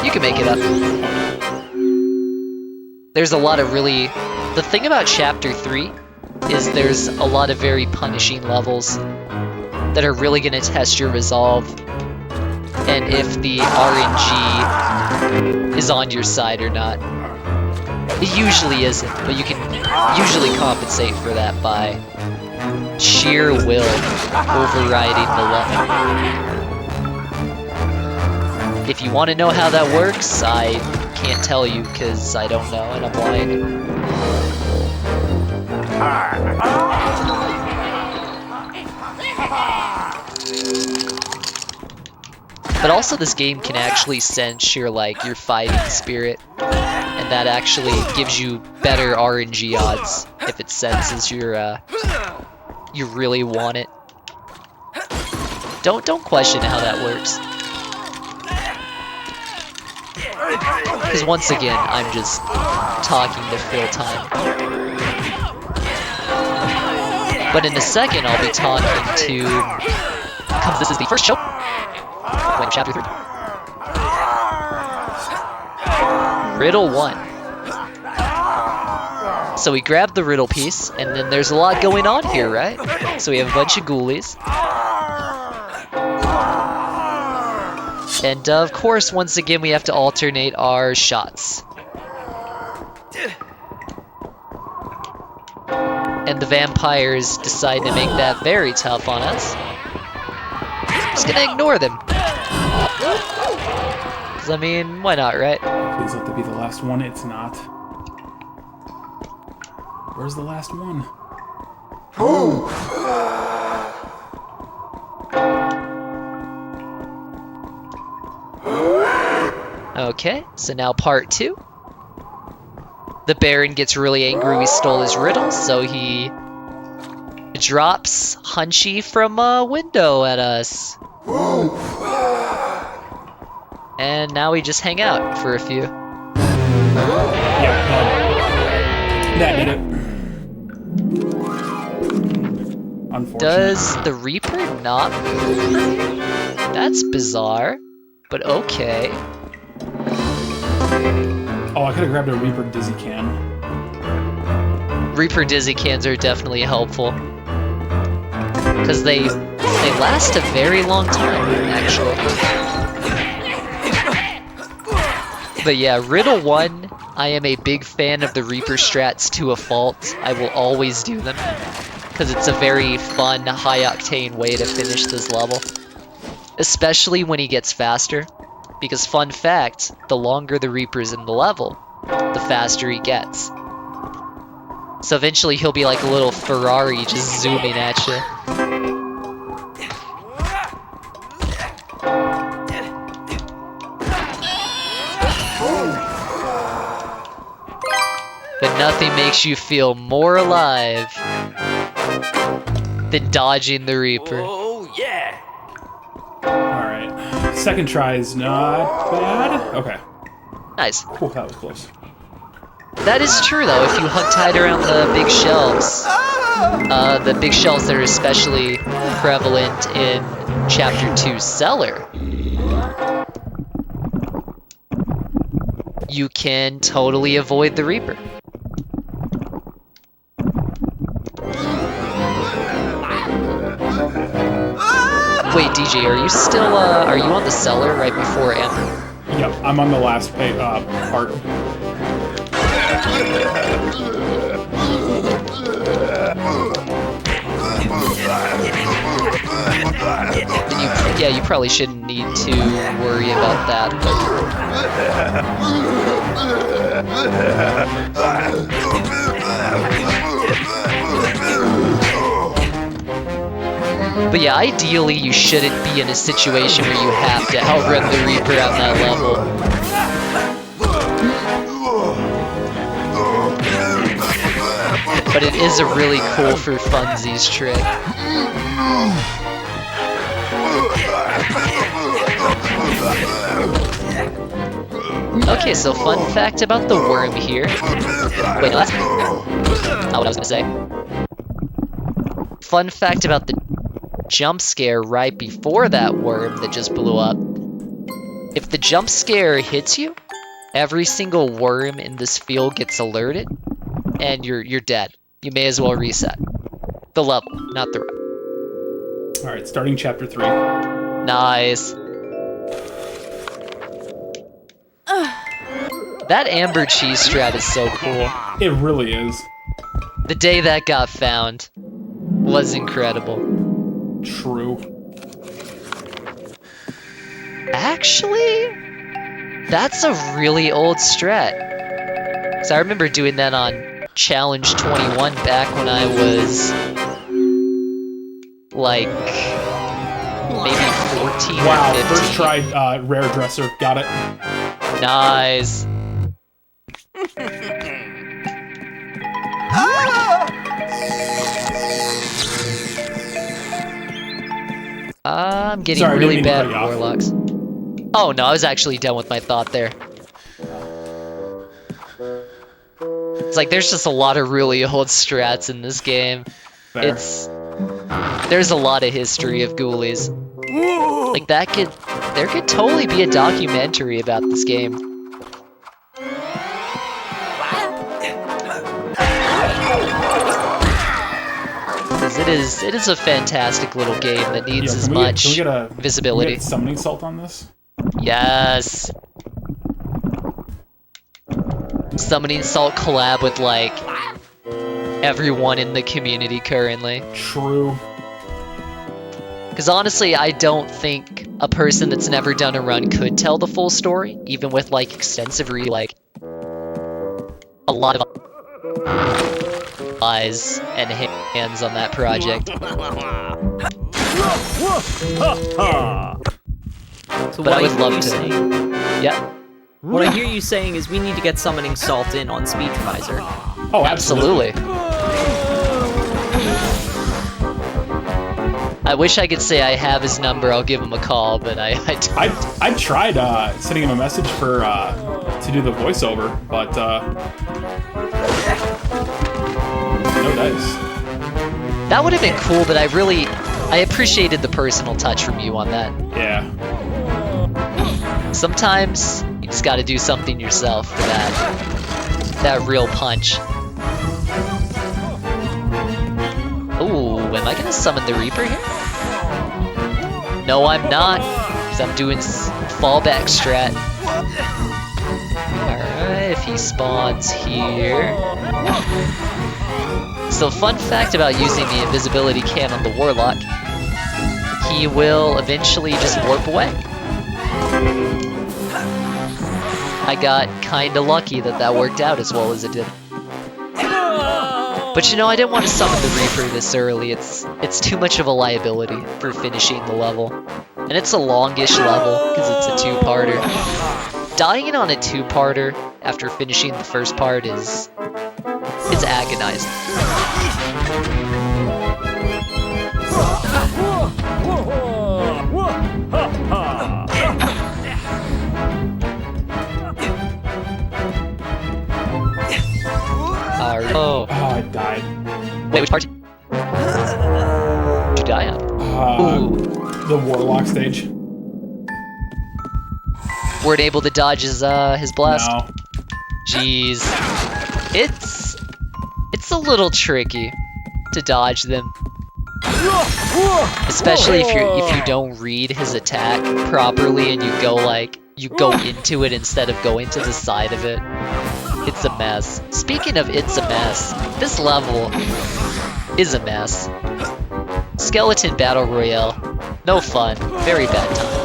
You can make it up. There's a lot of really... The thing about Chapter 3 is there's a lot of very punishing levels that are really going to test your resolve and if the RNG is on your side or not. It usually isn't, but you can usually compensate for that by sheer will overriding the level. If you want to know how that works, I can't tell you because I don't know and I'm blind. But also this game can actually sense your your fighting spirit, and that actually gives you better RNG odds if it senses you really want it. Don't question how that works. Because once again, I'm just talking to fill time. But in a second, I'll be talking to... Because this is the first show. When Chapter 3. Riddle 1. So we grabbed the riddle piece, and then there's a lot going on here, right? So we have a bunch of ghoulies. And of course, once again, we have to alternate our shots. And the vampires decide to make that very tough on us. Just gonna ignore them. Cause I mean, why not, right? Please let that be the last one. It's not. Where's the last one? Okay, so now part 2. The Baron gets really angry we stole his riddle, so he drops Hunchy from a window at us. And now we just hang out for a few. Yeah, that did it. Unfortunate. Does the Reaper not move? That's bizarre, but okay. Oh, I could have grabbed a Reaper Dizzy Can. Reaper Dizzy Cans are definitely helpful. Because they last a very long time, actually. But yeah, Riddle 1, I am a big fan of the Reaper strats to a fault. I will always do them. Because it's a very fun, high-octane way to finish this level. Especially when he gets faster. Because fun fact, the longer the Reaper's in the level, the faster he gets. So eventually he'll be like a little Ferrari just zooming at you. But nothing makes you feel more alive than dodging the Reaper. Oh, yeah. Alright. Second try is not bad. Okay. Nice. Oh, that was close. That is true though, if you hug tight around the big shelves. The big shells that are especially prevalent in Chapter 2 Cellar. You can totally avoid the Reaper. Wait, DJ, are you still, are you on the Cellar right before Amber? Yep, I'm on the last part. You probably shouldn't need to worry about that. But yeah, ideally you shouldn't be in a situation where you have to outrun the Reaper at that level. But it is a really cool for funsies trick. Okay, so fun fact about the worm here. Wait, no, that's not what I was gonna say. Fun fact about the jump scare right before that worm that just blew up. If the jump scare hits you, every single worm in this field gets alerted, and you're dead. You may as well reset. The level, not the route. Alright, starting chapter 3. Nice. That amber cheese strat is so cool. It really is. The day that got found was incredible. True. Actually, that's a really old strat. So I remember doing that on Challenge 21 back when I was like maybe 14 Wow, or 15. first try rare dresser. Got it. Nice. I'm getting Sorry, I didn't really mean to bad cut you off. warlocks. Oh no, I was actually done with my thought there. It's like there's just a lot of really old strats in this game. Fair. There's a lot of history of Ghoulies. Like there could totally be a documentary about this game. Because it is a fantastic little game that needs as much visibility. Can we get summoning salt on this? Yes. Summoning Salt collab with like everyone in the community currently. True. Because honestly, I don't think a person that's never done a run could tell the full story, even with like extensive like a lot of eyes and hands on that project. So But I would hear love you to. saying- Yeah, What I hear you saying is we need to get summoning salt in on Speedromizer. Oh, absolutely. I wish I could say I have his number. I'll give him a call, but I don't. I tried sending him a message for to do the voiceover, but no dice. That would have been cool, but I appreciated the personal touch from you on that. Yeah. Sometimes you just got to do something yourself for that real punch. Ooh, am I gonna summon the Reaper here? No, I'm not, because I'm doing fallback strat. Alright, if he spawns here. So fun fact about using the invisibility can on the Warlock, he will eventually just warp away. I got kinda lucky that worked out as well as it did. But you know, I didn't want to summon the Reaper this early. It's too much of a liability for finishing the level. And it's a longish level, because it's a two-parter. Dying on a two-parter after finishing the first part is agonizing. Oh, I died. Wait, which part? What'd you die on? Ooh. The Warlock stage. Weren't able to dodge his blast. No. Jeez. It's a little tricky to dodge them. Especially if you don't read his attack properly and you go into it instead of going to the side of it. It's a mess. Speaking of it's a mess, this level is a mess. Skeleton Battle Royale. No fun. Very bad time.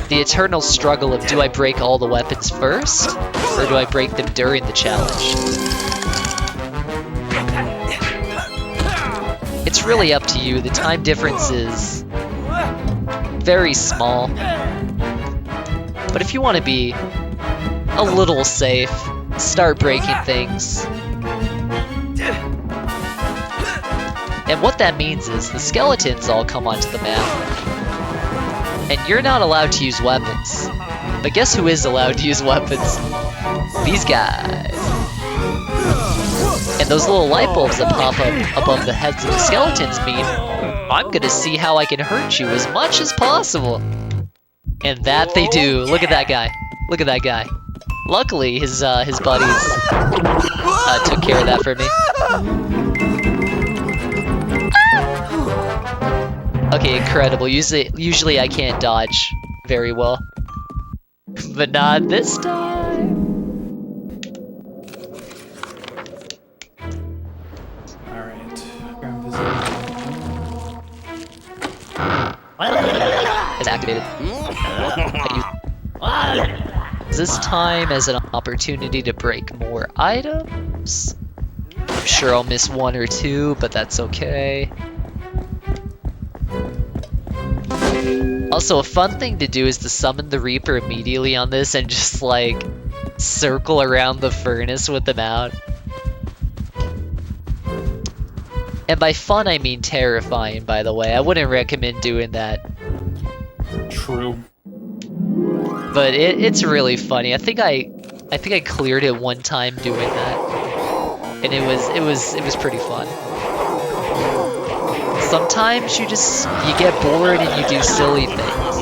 The eternal struggle of do I break all the weapons first, or do I break them during the challenge? It's really up to you. The time difference is very small. But if you want to be a little safe, start breaking things. And what that means is the skeletons all come onto the map. And you're not allowed to use weapons. But guess who is allowed to use weapons? These guys. And those little light bulbs that pop up above the heads of the skeletons mean I'm gonna see how I can hurt you as much as possible. And that they do. Look at that guy. Look at that guy. Luckily, his buddies took care of that for me. Okay, incredible. Usually I can't dodge very well. But not this time. Alright. It's activated. Is this time as an opportunity to break more items? I'm sure I'll miss one or two, but that's okay. Also, a fun thing to do is to summon the Reaper immediately on this and just, like, circle around the furnace with them out. And by fun, I mean terrifying, by the way. I wouldn't recommend doing that. True. But it's really funny. I think I cleared it one time doing that. And it was pretty fun. Sometimes you get bored and you do silly things.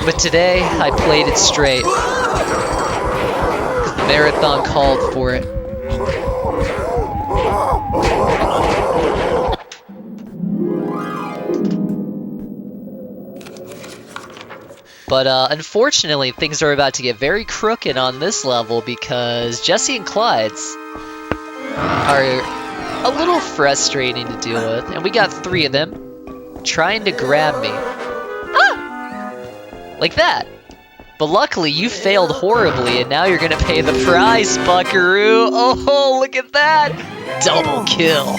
But today, I played it straight. 'Cause the marathon called for it. But unfortunately, things are about to get very crooked on this level because Jesse and Clyde's are a little frustrating to deal with, and we got 3 of them trying to grab me. Ah! Like that. But luckily, you failed horribly, and now you're gonna pay the price, buckaroo! Oh, look at that! Double kill!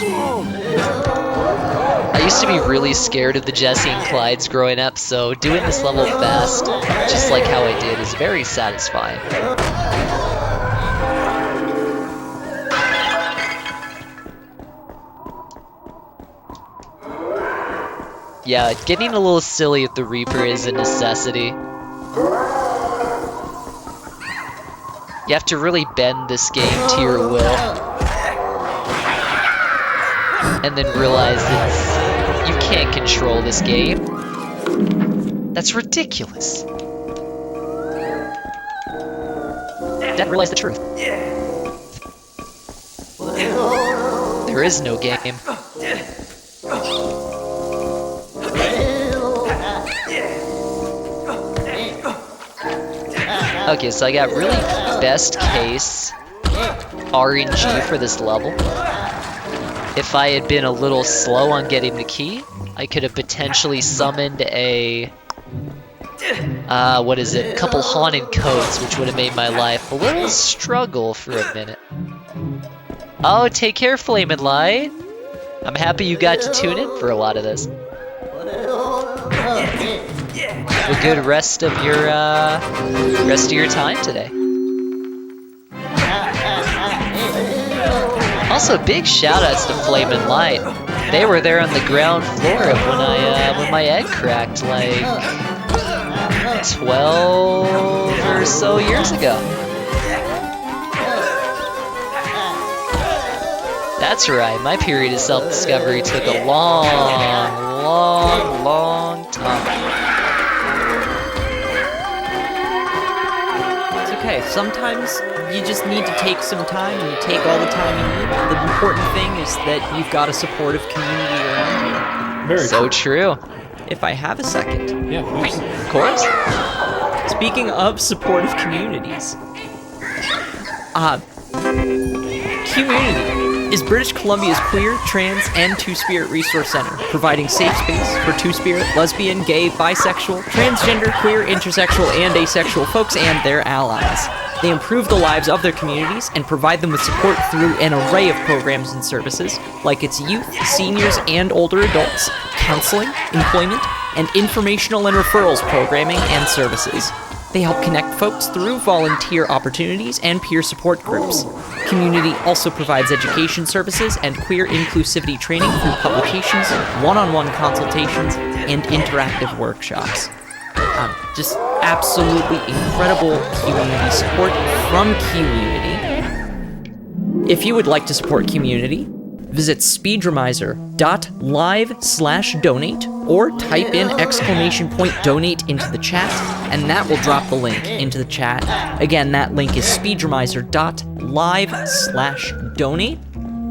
I used to be really scared of the Jesse and Clydes growing up, so doing this level fast, just like how I did, is very satisfying. Yeah, getting a little silly with the Reaper is a necessity. You have to really bend this game to your will. And then realize that you can't control this game. That's ridiculous. Didn't realize the truth. There is no game. Okay, so I got really best case RNG for this level. If I had been a little slow on getting the key, I could have potentially summoned a couple haunted coats, which would have made my life a little struggle for a minute. Oh, take care, Flame and Light. I'm happy you got to tune in for a lot of this. Have a good rest of your time today. Also, big shoutouts to Flame and Light. They were there on the ground floor of when my egg cracked like 12 or so years ago. That's right, my period of self-discovery took a long time. It's okay. Sometimes you just need to take some time, and you take all the time you need. The important thing is that you've got a supportive community around you. Very So true. If I have a second. Yeah, please. Of course. Speaking of supportive communities, QMUNITY is British Columbia's queer, trans, and two-spirit resource center, providing safe space for two-spirit, lesbian, gay, bisexual, transgender, queer, intersexual, and asexual folks and their allies. They improve the lives of their communities and provide them with support through an array of programs and services, like its youth, seniors, and older adults, counseling, employment, and informational and referrals programming and services. They help connect folks through volunteer opportunities and peer support groups. QMUNITY also provides education services and queer inclusivity training through publications, one-on-one consultations, and interactive workshops. Just absolutely incredible community support from QMUNITY. If you would like to support QMUNITY, visit speedromizer.live/donate or type in !donate into the chat, and that will drop the link into the chat. Again, that link is speedromizer.live/donate.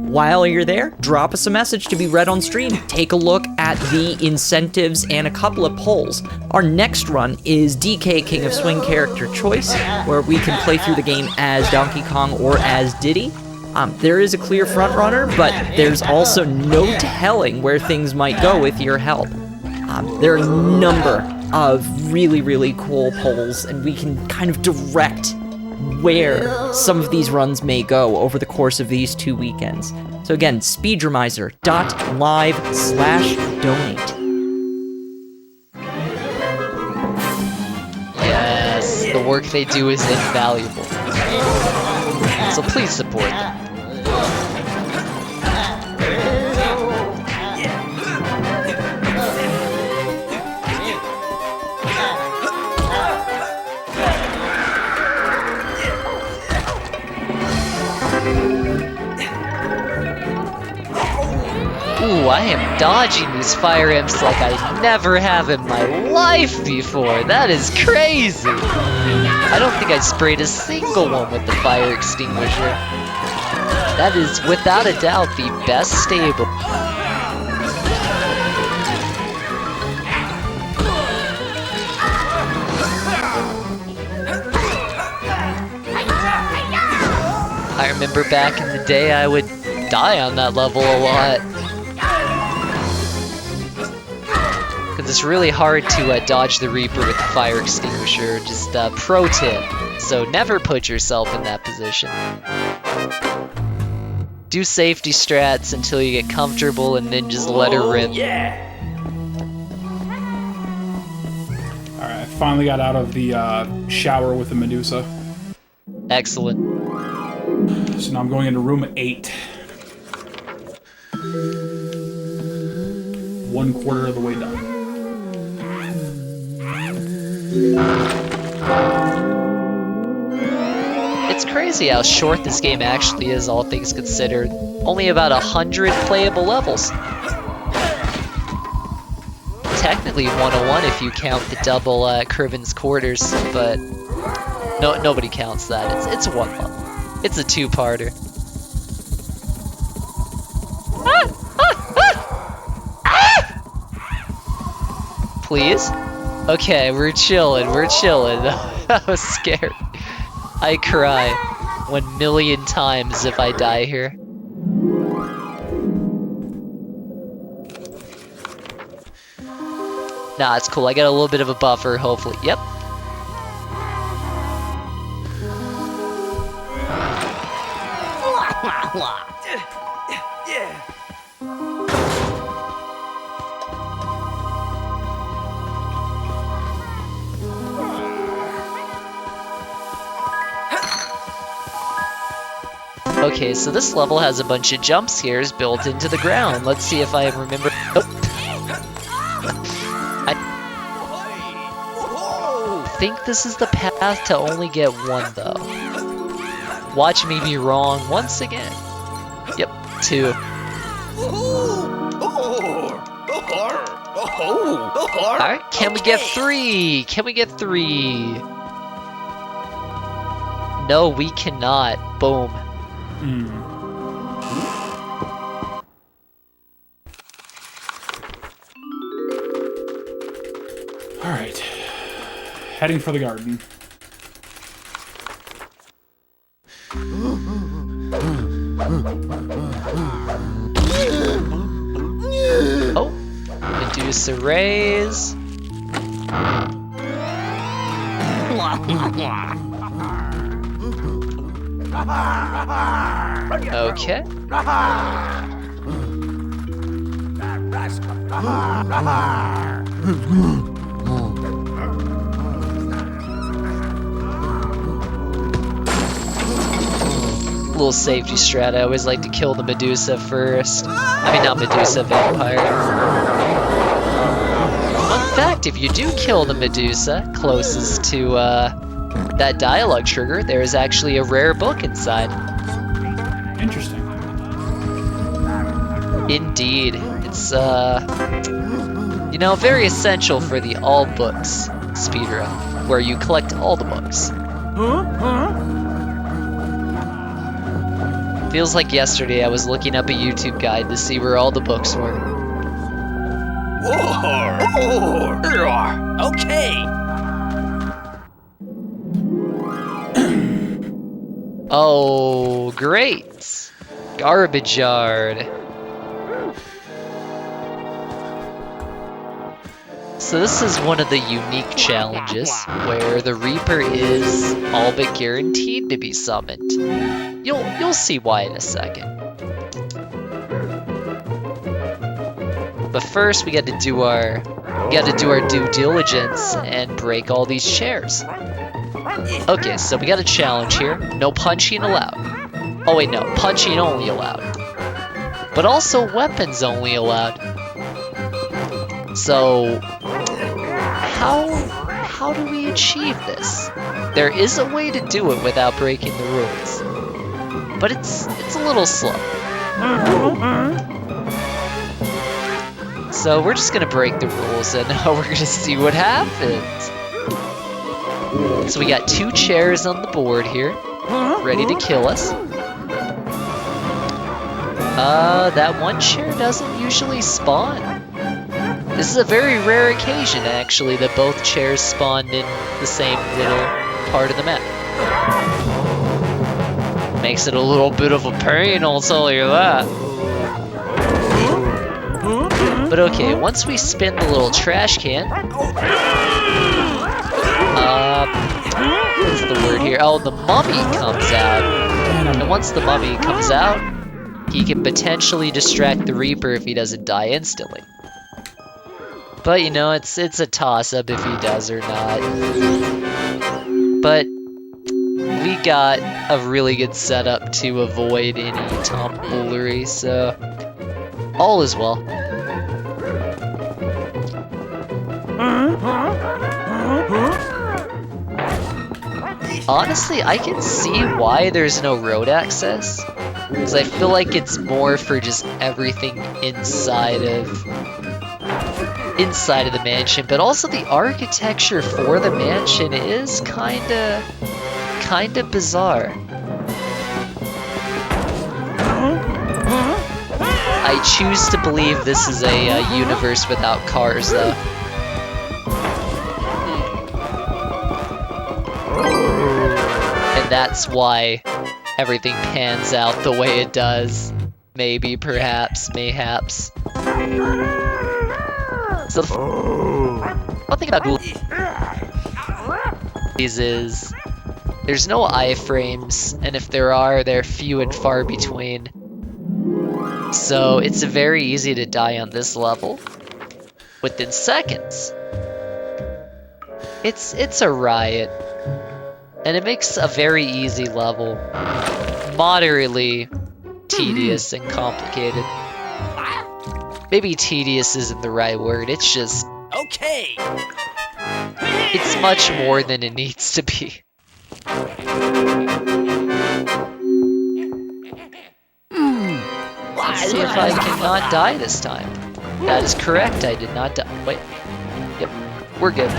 While you're there, drop us a message to be read on stream. Take a look at the incentives and a couple of polls. Our next run is DK King of Swing character choice, where we can play through the game as Donkey Kong or as Diddy. There is a clear front runner, but there's also no telling where things might go with your help. There are a number of really, really cool polls, and we can kind of direct where some of these runs may go over the course of these 2 weekends. So again, speedromizer.live/donate. Yes, the work they do is invaluable. So please support them. Ooh, I am dodging these fire imps like I never have in my life before. That is crazy. I don't think I sprayed a single one with the fire extinguisher. That is, without a doubt, the best stable. I remember back in the day I would die on that level a lot. Because it's really hard to dodge the Reaper with the fire extinguisher. Just pro tip. So never put yourself in that position. Do safety strats until you get comfortable and then just let her rip. Yeah. Alright, I finally got out of the shower with the Medusa. Excellent. So now I'm going into room 8. 1/4 of the way done. It's crazy how short this game actually is, all things considered. Only about 100 playable levels. Technically 101 if you count the double Criven's Quarters, but nobody counts that. It's one level. It's a 2-parter. Please? Okay, we're chilling. I was scared. I cry 1,000,000 times if I die here. Nah, it's cool. I got a little bit of a buffer, hopefully. Yep. Okay, so this level has a bunch of jump scares built into the ground. Let's see if I remember. Oh. I think this is the path to only get one, though. Watch me be wrong once again. Yep, 2. Alright, can we get 3? Can we get 3? No, we cannot. Boom. Alright. Heading for the garden. Oh, Medusa rays. Okay. Little safety strat. I always like to kill the Medusa first. I mean, not Medusa, vampire. Fun fact, if you do kill the Medusa closest to that dialogue trigger, there is actually a rare book inside. Interesting. Indeed. It's, you know, very essential for the all books speedrun, where you collect all the books. Feels like yesterday I was looking up a YouTube guide to see where all the books were. Okay. Oh, great. Garbage yard. So this is one of the unique challenges where the Reaper is all but guaranteed to be summoned. You'll see why in a second. But first we got to do our due diligence and break all these chairs. Okay, so we got a challenge here. No punching allowed. Oh wait, no, punching only allowed. But also weapons only allowed. So how do we achieve this? There is a way to do it without breaking the rules. But it's a little slow. So we're just gonna break the rules and we're gonna see what happens. So we got 2 chairs on the board here, ready to kill us. That one chair doesn't usually spawn. This is a very rare occasion, actually, that both chairs spawned in the same little part of the map. Makes it a little bit of a pain, I'll tell you that. But okay, once we spin the little trash can... what's the word here? Oh, the mummy comes out. And once the mummy comes out, he can potentially distract the Reaper if he doesn't die instantly. But, you know, it's a toss-up if he does or not. But we got a really good setup to avoid any tomfoolery, so all is well. Honestly, I can see why there's no road access, because I feel like it's more for just everything inside of the mansion, but also the architecture for the mansion is kinda bizarre. I choose to believe this is a universe without cars, though. And that's why everything pans out the way it does. Maybe, perhaps, mayhaps. So one thing about Ghoulies is there's no iframes, and if there are, they're few and far between. So it's very easy to die on this level within seconds. It's a riot, and it makes a very easy level moderately tedious and complicated. Maybe tedious isn't the right word, it's just... Okay. It's much more than it needs to be. Let's see if I cannot die this time. That is correct, I did not die. Wait. Yep, we're good.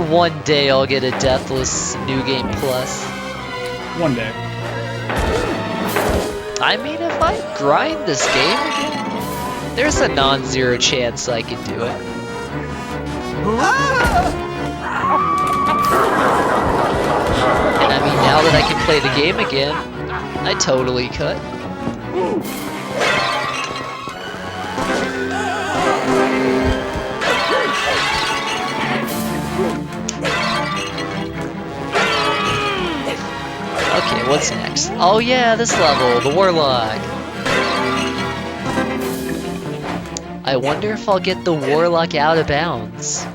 One day I'll get a Deathless New Game Plus. One day. I mean, if I grind this game again, there's a non-zero chance I can do it. And I mean, now that I can play the game again, I totally could. Okay, what's next? Oh yeah, this level, the Warlock. I wonder if I'll get the Warlock out of bounds.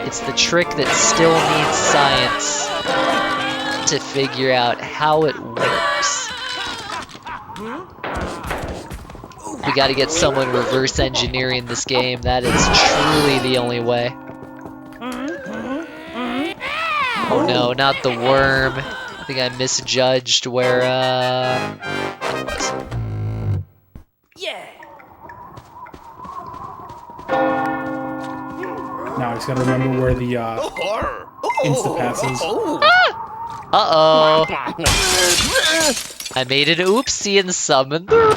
It's the trick that still needs science to figure out how it works. We gotta get someone reverse engineering this game. That is truly the only way. Oh no, not the worm. I think I misjudged where, it was. Yeah. Now I just gotta remember where the Insta-pass is. Uh-oh. I made an oopsie and summoned the...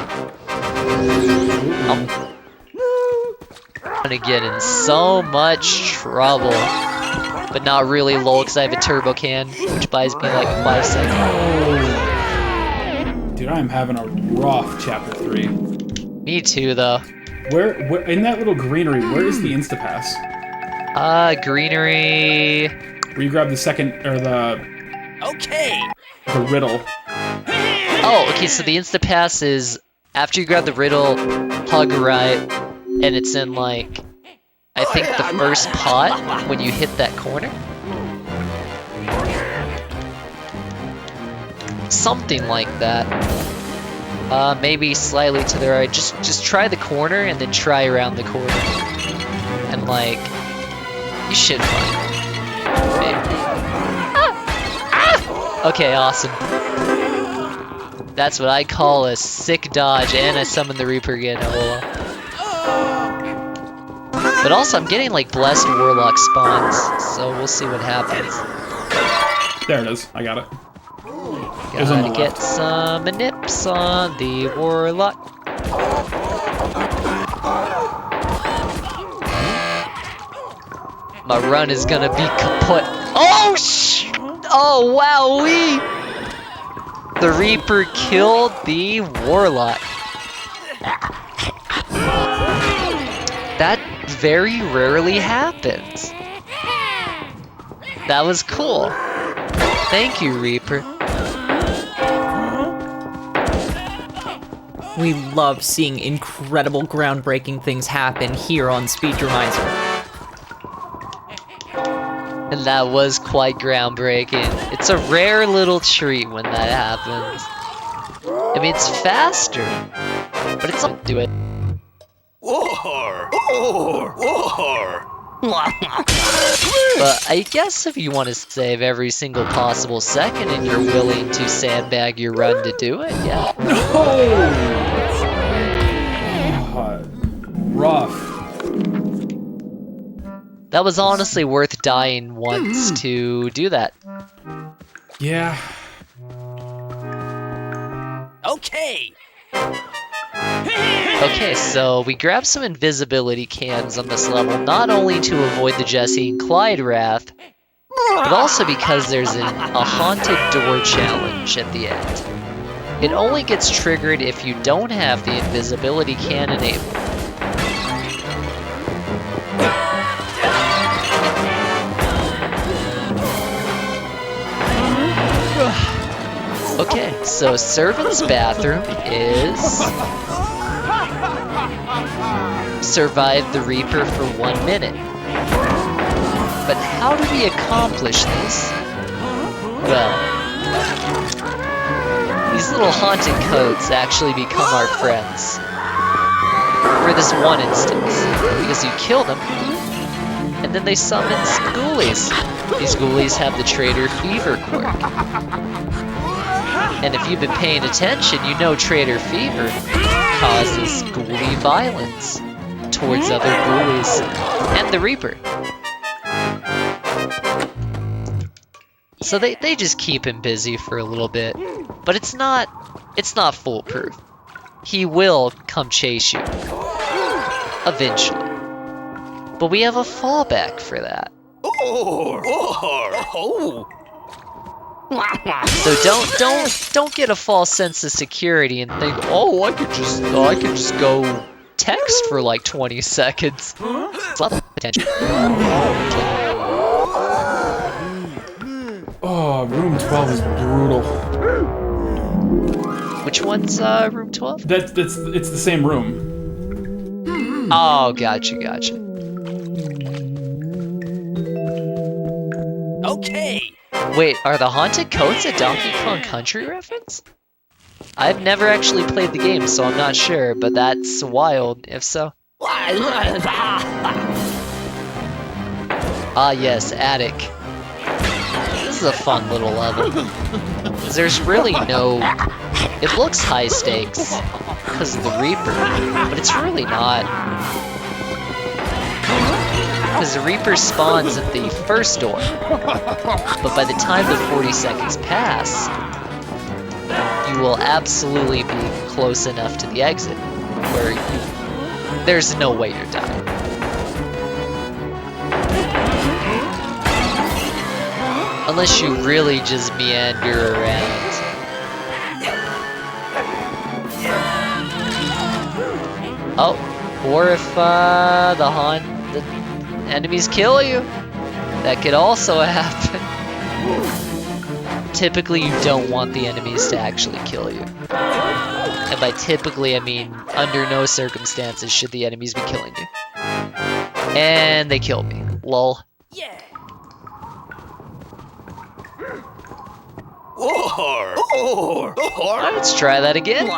I'm gonna get in so much trouble. But not really, lol, because I have a turbo can, which buys me like 5 seconds. Dude, I'm having a rough chapter 3. Me too, though. Where in that little greenery, where is the Insta-pass? Greenery... Where you grab the second, or the riddle. Oh, okay, so the Insta-pass is after you grab the riddle, hug right, and it's in like... I think the first pot when you hit that corner. Something like that. Maybe slightly to the right. Just try the corner and then try around the corner. And like, you should find it. Maybe. Okay, awesome. That's what I call a sick dodge, and I summon the Reaper again. Oh, but also, I'm getting like blessed Warlock spawns, so we'll see what happens. There it is. I got it. Gotta get some nips on the Warlock. My run is gonna be kaput. Oh oh wowee! The Reaper killed the Warlock. That very rarely happens. That was cool. Thank you, Reaper. We love seeing incredible groundbreaking things happen here on Speedromizer. And that was quite groundbreaking. It's a rare little treat when that happens. I mean, it's faster, but it's not do it. But I guess if you want to save every single possible second and you're willing to sandbag your run to do it, yeah. Rough. That was honestly worth dying once to do that. Yeah. Okay, so we grabbed some invisibility cans on this level, not only to avoid the Jesse and Clyde wrath, but also because there's a haunted door challenge at the end. It only gets triggered if you don't have the invisibility can enabled. Okay, so Servant's Bathroom is... survive the Reaper for 1 minute. But how do we accomplish this? Well, these little haunted coats actually become our friends. For this one instance, because you kill them, And then they summon Ghoulies. These Ghoulies have the Traitor Fever quirk. And if you've been paying attention, you know Traitor Fever causes ghoulie violence towards other Ghoulies and the Reaper. So they just keep him busy for a little bit. But it's not foolproof. He will come chase you. Eventually. But we have a fallback for that. So don't get a false sense of security and think, oh, I could just go text for like 20 seconds. It's a lot of potential. Oh, room 12 is brutal. Which one's room 12? It's the same room. Oh, gotcha. Okay. Wait, are the haunted coats a Donkey Kong Country reference? I've never actually played the game, so I'm not sure, but that's wild, if so. Ah yes, attic. This is a fun little level. There's really no... It looks high stakes, because of the Reaper, but it's really not. Because the Reaper spawns at the first door, but by the time the 40 seconds pass, you will absolutely be close enough to the exit, where there's no way you're dying. Unless you really just meander around. Oh, or if the enemies kill you, that could also happen. Typically, you don't want the enemies to actually kill you. And by typically, I mean under no circumstances should the enemies be killing you. And they killed me. Lol. Yeah. Let's try that again.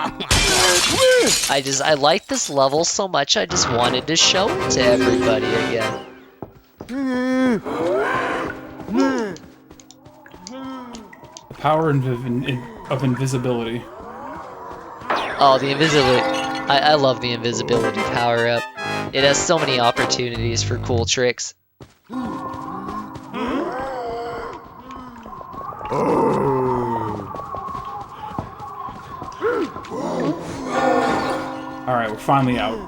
I like this level so much, I just wanted to show it to everybody again. The power of invisibility. Oh, the invisibility. I love the invisibility power up. It has so many opportunities for cool tricks. Alright, we're finally out.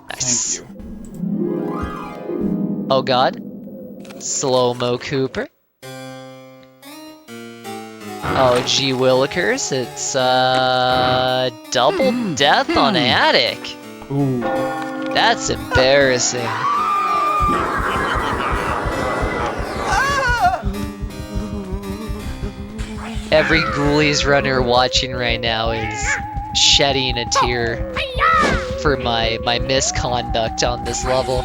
Nice. Thank you. Oh god. Slow-mo Cooper. Oh gee willikers, it's double death on attic. Ooh. That's embarrassing. Every Ghoulies runner watching right now is shedding a tear for my misconduct on this level.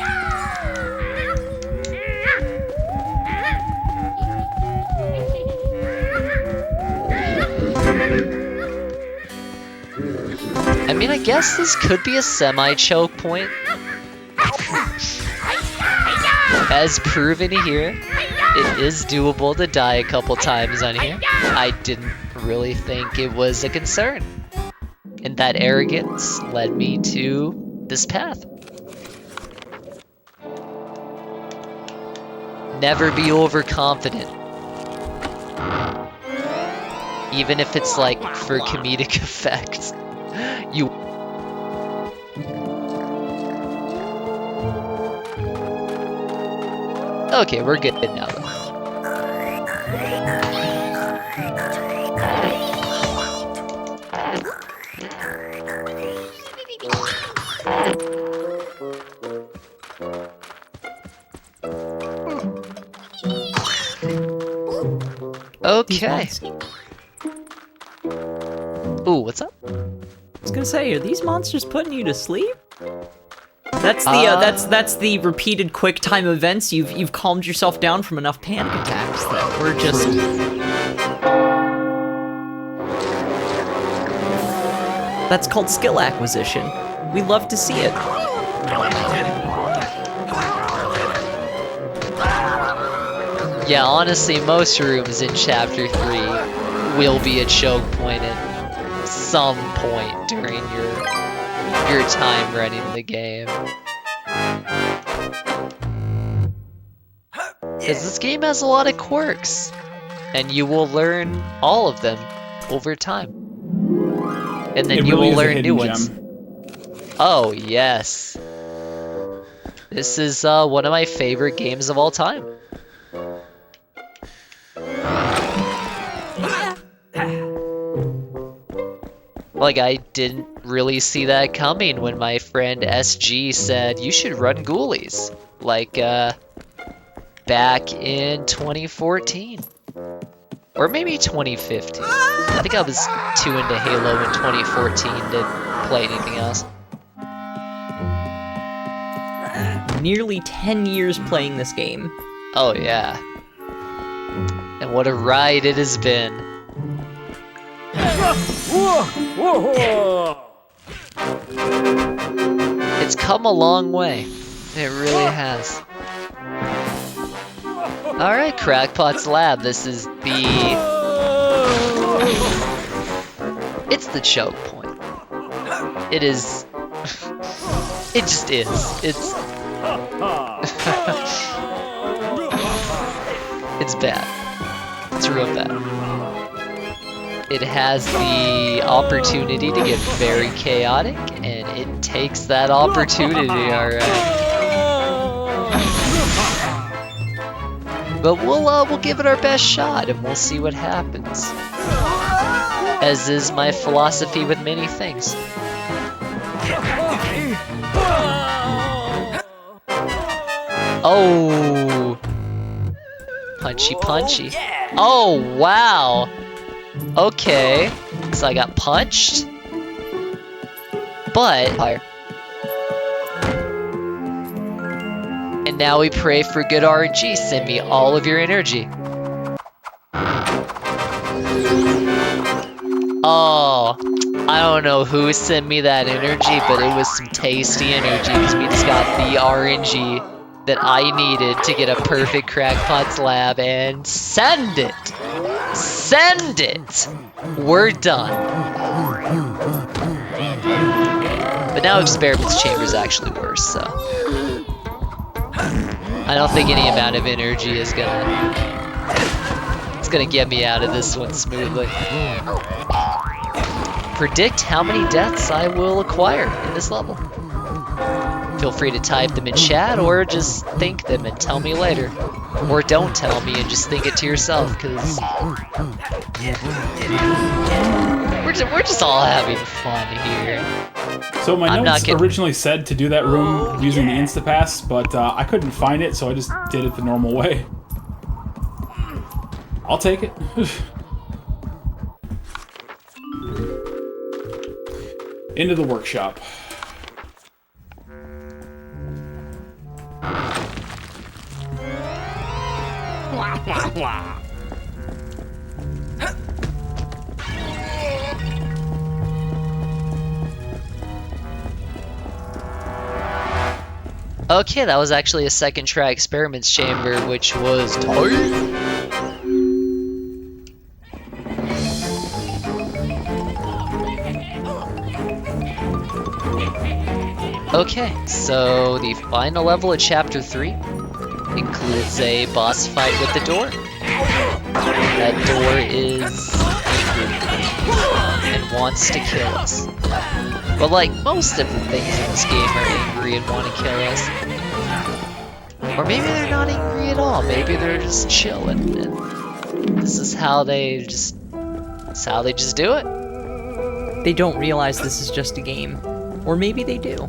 I mean, I guess this could be a semi-choke point. As proven here, it is doable to die a couple times on here. I didn't really think it was a concern. And that arrogance led me to this path. Never be overconfident. Even if it's like for comedic effect. You... Okay, we're good now though. Okay. Ooh, what's up? I was gonna say, are these monsters putting you to sleep? That's the that's the repeated quick time events. You've calmed yourself down from enough panic attacks that we're just. That's called skill acquisition. We love to see it. Yeah, honestly, most rooms in Chapter 3 will be a choke point at some point during your time running the game. Because this game has a lot of quirks, and you will learn all of them over time. And then It you really will is a learn new hidden ones. gem. Oh, yes. This is one of my favorite games of all time. Like, I didn't really see that coming when my friend SG said, you should run Ghoulies. Like, back in 2014. Or maybe 2015. I think I was too into Halo in 2014 to play anything else. Nearly 10 years playing this game. Oh, yeah. And what a ride it has been. It's come a long way. It really has. Alright, Crackpot's Lab. This is the... It's the choke point. It is... It just is. It's... It's bad. It's real bad. It has the opportunity to get very chaotic, and it takes that opportunity, alright. But we'll give it our best shot, and we'll see what happens. As is my philosophy with many things. Oh! Punchy punchy. Oh, wow! Okay, so I got punched, but and now we pray for good RNG. Send me all of your energy. Oh, I don't know who sent me that energy, but it was some tasty energy because we just got the RNG that I needed to get a perfect Crackpot's Lab and send it. Send it! We're done. But now Experiment's Chamber is actually worse, so... I don't think any amount of energy is gonna... It's gonna get me out of this one smoothly. Predict how many deaths I will acquire in this level. Feel free to type them in chat or just think them and tell me later. Or don't tell me and just think it to yourself, because we're just all having fun here. So my notes originally said to do that room using the Instapass, but I couldn't find it, so I just did it the normal way. I'll take it. Into the workshop. Okay, that was actually a second try Experiments Chamber, which was tight. Okay, so the final level of Chapter 3 includes a boss fight with the door. That door is angry and wants to kill us. But like most of the things in this game are angry and want to kill us. Or maybe they're not angry at all, maybe they're just chilling, and this is how they just... It's how they just do it. They don't realize this is just a game. Or maybe they do.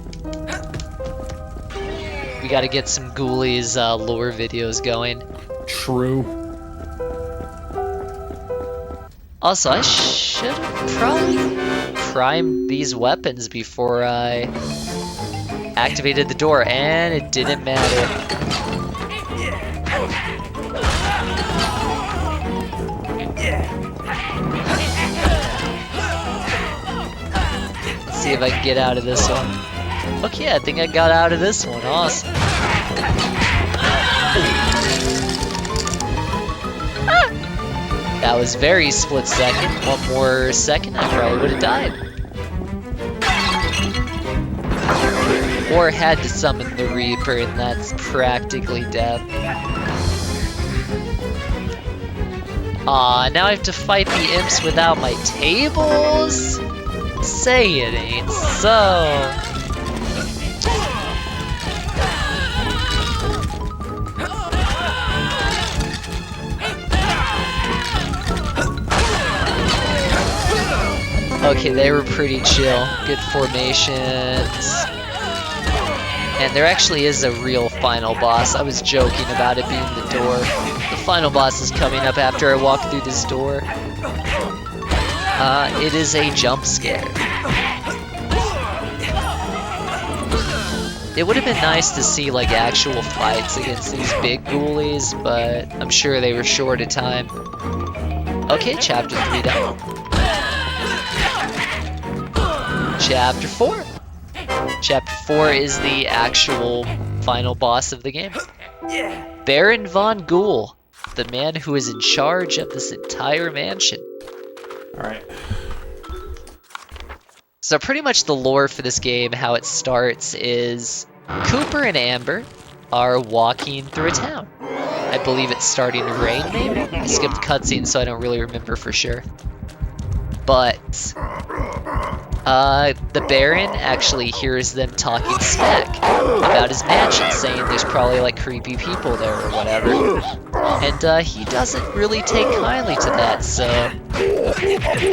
We gotta get some Ghoulies lore videos going. True. Also, I should have probably primed these weapons before I activated the door, and it didn't matter. Let's see if I can get out of this one. Okay, I think I got out of this one. Awesome. That was very split second. One more second, I probably would have died. Or had to summon the Reaper, and that's practically death. Aw, now I have to fight the imps without my tables? Say it ain't so. Okay, they were pretty chill. Good formations. And there actually is a real final boss. I was joking about it being the door. The final boss is coming up after I walk through this door. It is a jump scare. It would have been nice to see like actual fights against these big ghoulies, but I'm sure they were short of time. Okay, chapter 3 down. Chapter 4. Chapter 4 is the actual final boss of the game. Baron von Ghoul, the man who is in charge of this entire mansion. Alright. So pretty much the lore for this game, how it starts is Cooper and Amber are walking through a town. I believe it's starting to rain, maybe? I skipped cutscenes, so I don't really remember for sure. But the Baron actually hears them talking smack about his mansion, saying there's probably like creepy people there or whatever. And he doesn't really take kindly to that, so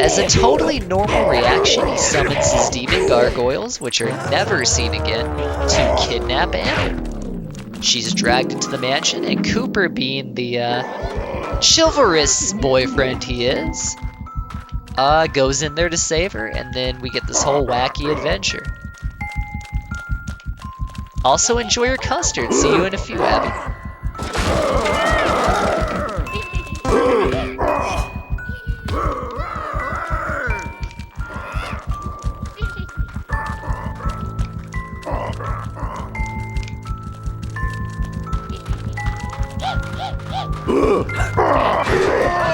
as a totally normal reaction, he summons his demon gargoyles, which are never seen again, to kidnap Amber. She's dragged into the mansion, and Cooper, being the chivalrous boyfriend he is, goes in there to save her, and then we get this whole wacky adventure. Also, enjoy your custard. See you in a few, Abby.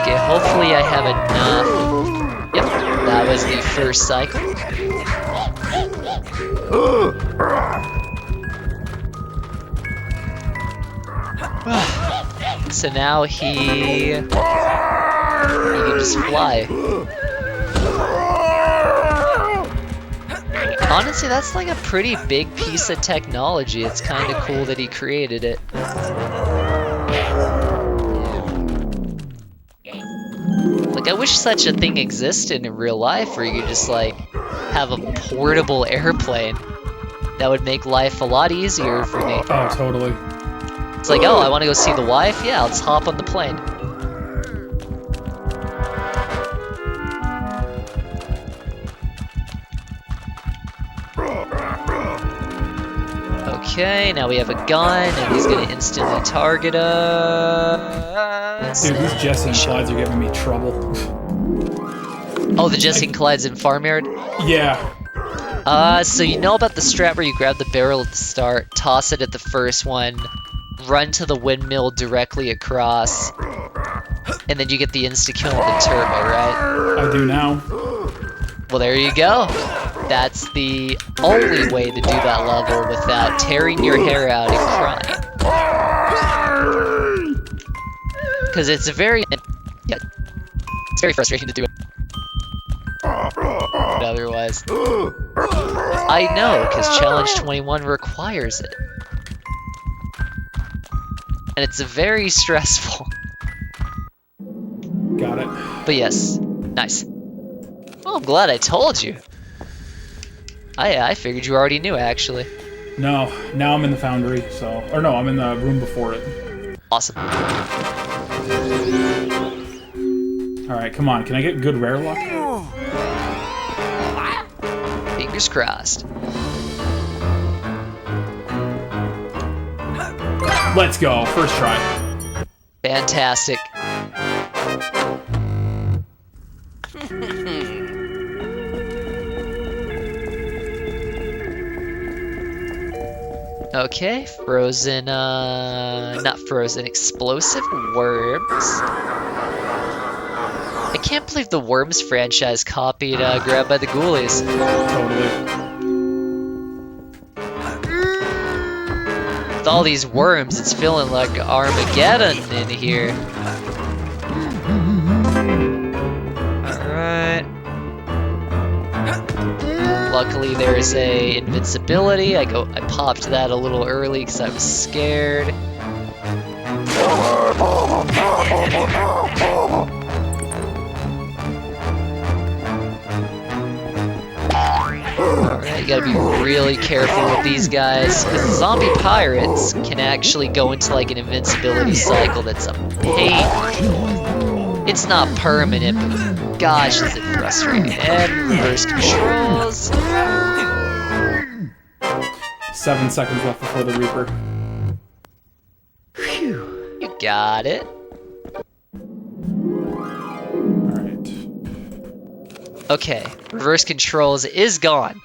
Okay, hopefully I have enough. Yep, that was the first cycle. So now he can just fly. Honestly, that's like a pretty big piece of technology. It's kind of cool that he created it. Like, I wish such a thing existed in real life, where you could just, like, have a portable airplane. That would make life a lot easier for me. Oh, totally. It's like, oh, I want to go see the wife? Yeah, let's hop on the plane. Okay, now we have a gun, and he's gonna instantly target us. Dude, these Jesse and slides are giving me trouble. Oh, the Jesse and Clyde's in Farmyard? Yeah. So you know about the strat where you grab the barrel at the start, toss it at the first one, run to the windmill directly across, and then you get the insta-kill on the turbo, right? I do now. Well, there you go. That's the only way to do that level without tearing your hair out and crying. Because it's very frustrating to do it otherwise. I know, because Challenge 21 requires it. And it's very stressful. Got it. But yes, nice. Well, I'm glad I told you. I figured you already knew, actually. No, now I'm in the foundry, so... Or no, I'm in the room before it. Awesome. Alright, come on. Can I get good rare luck? Fingers crossed. Let's go. First try. Fantastic. Okay, frozen, not frozen, explosive worms. I can't believe the Worms franchise copied Grabbed by the Ghoulies. Totally. With all these worms, it's feeling like Armageddon in here. Alright. Luckily there's a invincibility. I popped that a little early because I was scared. Alright, you gotta be really careful with these guys, because the zombie pirates can actually go into like an invincibility cycle that's a pain. It's not permanent, but gosh, is it frustrating. And reverse controls. 7 seconds left before the Reaper. You got it. Alright. Okay, reverse controls is gone.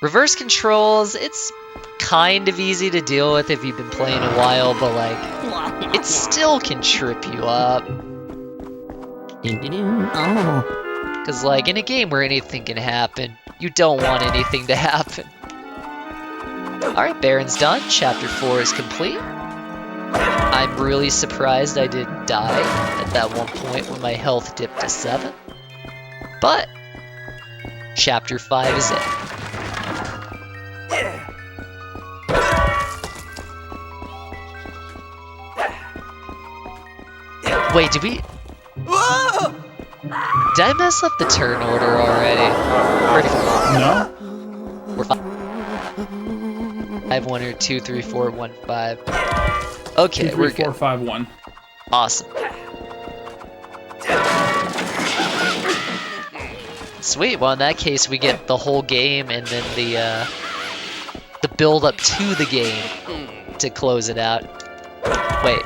Reverse controls, it's kind of easy to deal with if you've been playing a while, but like, it still can trip you up. Because like, in a game where anything can happen, you don't want anything to happen. Alright, Baron's done. Chapter 4 is complete. I'm really surprised I didn't die at that one point when my health dipped to 7. But, Chapter 5 is it. Wait, did we... Did I mess up the turn order already? No? We're 5, 1 or 2, 3, 4, 1, 5. Okay, 2, 3, we're 4, good. 5, 1. Awesome. Sweet. Well, in that case, we get the whole game and then the build up to the game to close it out. Wait.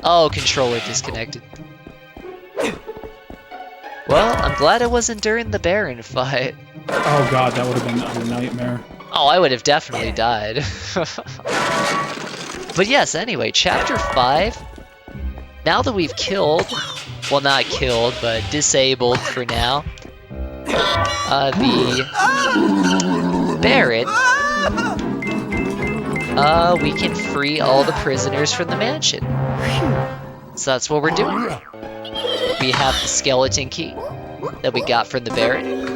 Oh, controller disconnected. Well, I'm glad it wasn't during the Baron fight. Oh god, that would have been a nightmare. Oh, I would have definitely died. But yes, anyway, Chapter 5. Now that we've killed, well, not killed, but disabled for now, the Baron, we can free all the prisoners from the mansion. So that's what we're doing. We have the skeleton key that we got from the Baron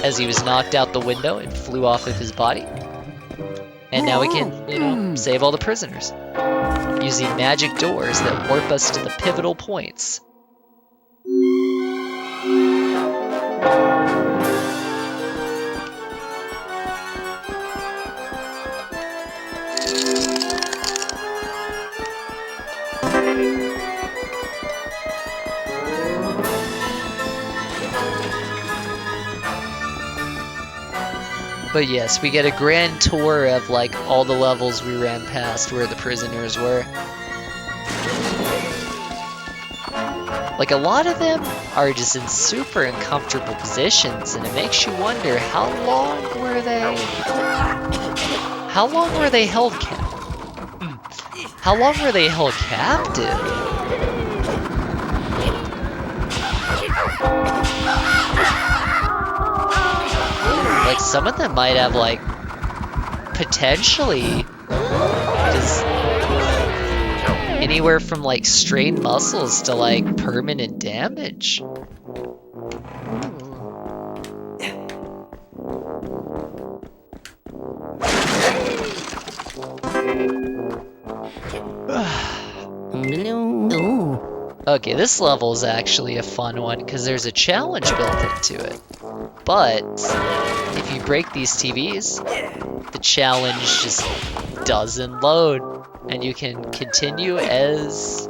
as he was knocked out the window and flew off of his body. And now we can, you know, save all the prisoners using magic doors that warp us to the pivotal points. But yes, we get a grand tour of like all the levels we ran past where the prisoners were. Like a lot of them are just in super uncomfortable positions, and it makes you wonder how long were they held How long were they held captive? Like, some of them might have, like, potentially just anywhere from, like, strained muscles to, like, permanent damage. Okay, this level is actually a fun one because there's a challenge built into it. But if you break these TVs, the challenge just doesn't load, and you can continue as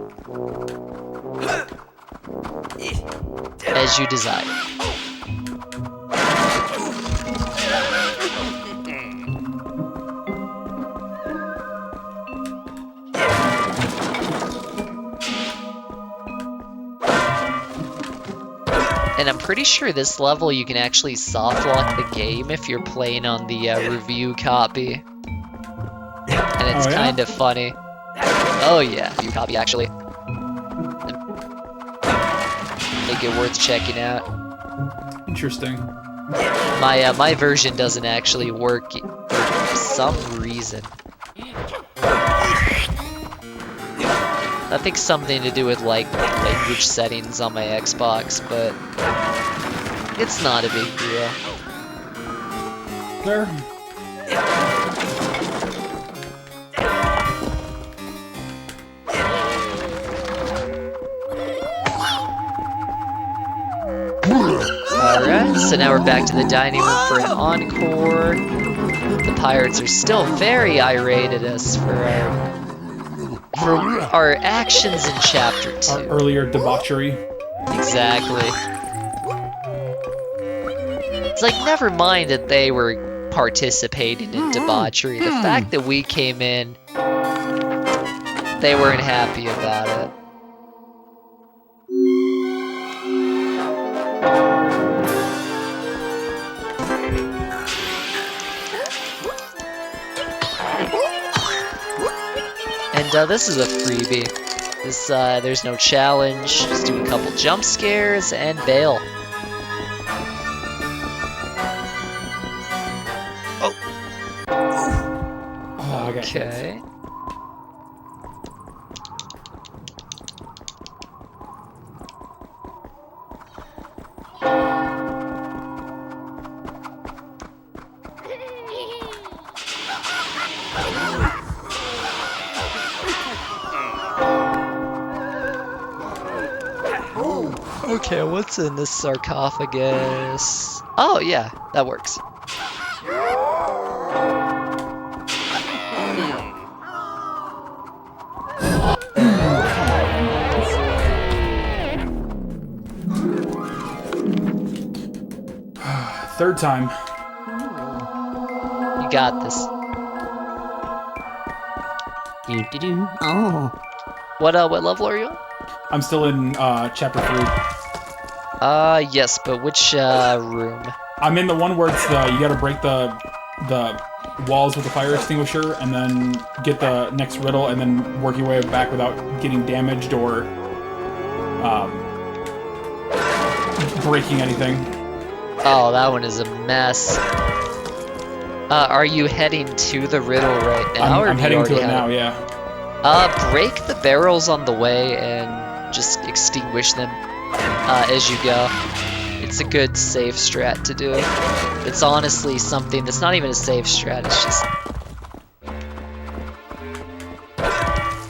you desire. And I'm pretty sure this level you can actually soft lock the game if you're playing on the review copy. And it's kind of funny. Oh yeah, review copy actually. make it worth checking out. Interesting. My version doesn't actually work for some reason. I think something to do with like language settings on my Xbox, but it's not a big deal. There. Alright, so now we're back to the dining room for an encore. The pirates are still very irate at us for our actions in chapter 2. Our earlier debauchery. Exactly. It's like, never mind that they were participating in debauchery. The fact that we came in, they weren't happy about it. And this is a freebie. This there's no challenge. Just do a couple jump scares and bail. Oh, I got hit. Okay. Okay, what's in this sarcophagus? Oh yeah, that works. Third time. You got this. Oh. What level are you on? I'm still in chapter 3. Yes, but which room? I'm in the one where it's you gotta break the walls with the fire extinguisher and then get the next riddle and then work your way back without getting damaged or breaking anything. Oh, that one is a mess. Are you heading to the riddle right now? I'm heading to it now, yeah. Break the barrels on the way and just extinguish them as you go. It's a good safe strat to do. It's honestly something that's not even a safe strat, it's just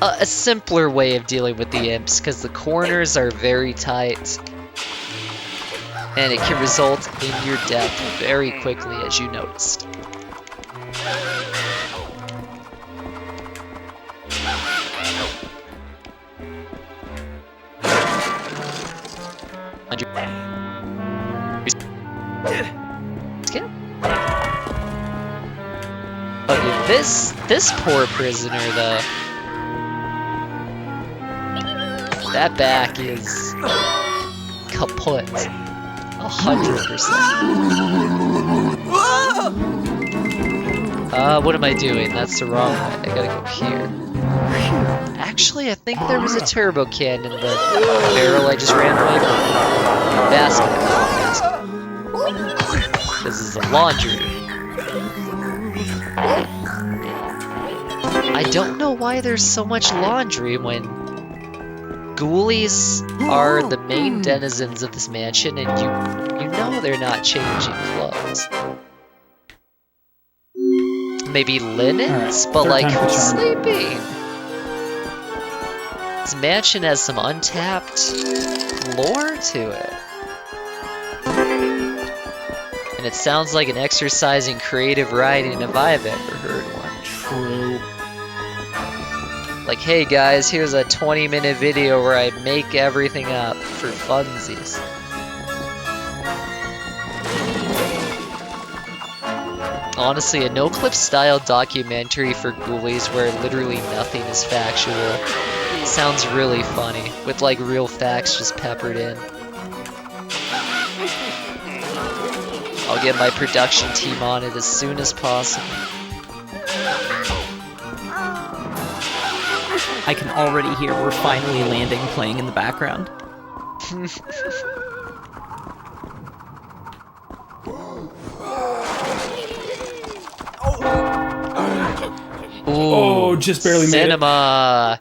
a simpler way of dealing with the imps, because the corners are very tight and it can result in your death very quickly, as you noticed. Okay, this poor prisoner though. That back is kaput. 100%. What am I doing? That's the wrong way. I gotta go here. Actually, I think there was a turbo can in the barrel I just ran away from. Basket. This is a laundry. I don't know why there's so much laundry when Ghoulies are the main denizens of this mansion, and you know they're not changing clothes. Maybe linens, but like who's sleeping? This mansion has some untapped lore to it. And it sounds like an exercise in creative writing if I've ever heard one. True. Like, hey guys, here's a 20-minute video where I make everything up for funsies. Honestly, a no-clip style documentary for Ghoulies where literally nothing is factual sounds really funny, with like real facts just peppered in. I'll get my production team on it as soon as possible. I can already hear we're finally landing playing in the background. Oh, just barely made it. Cinema.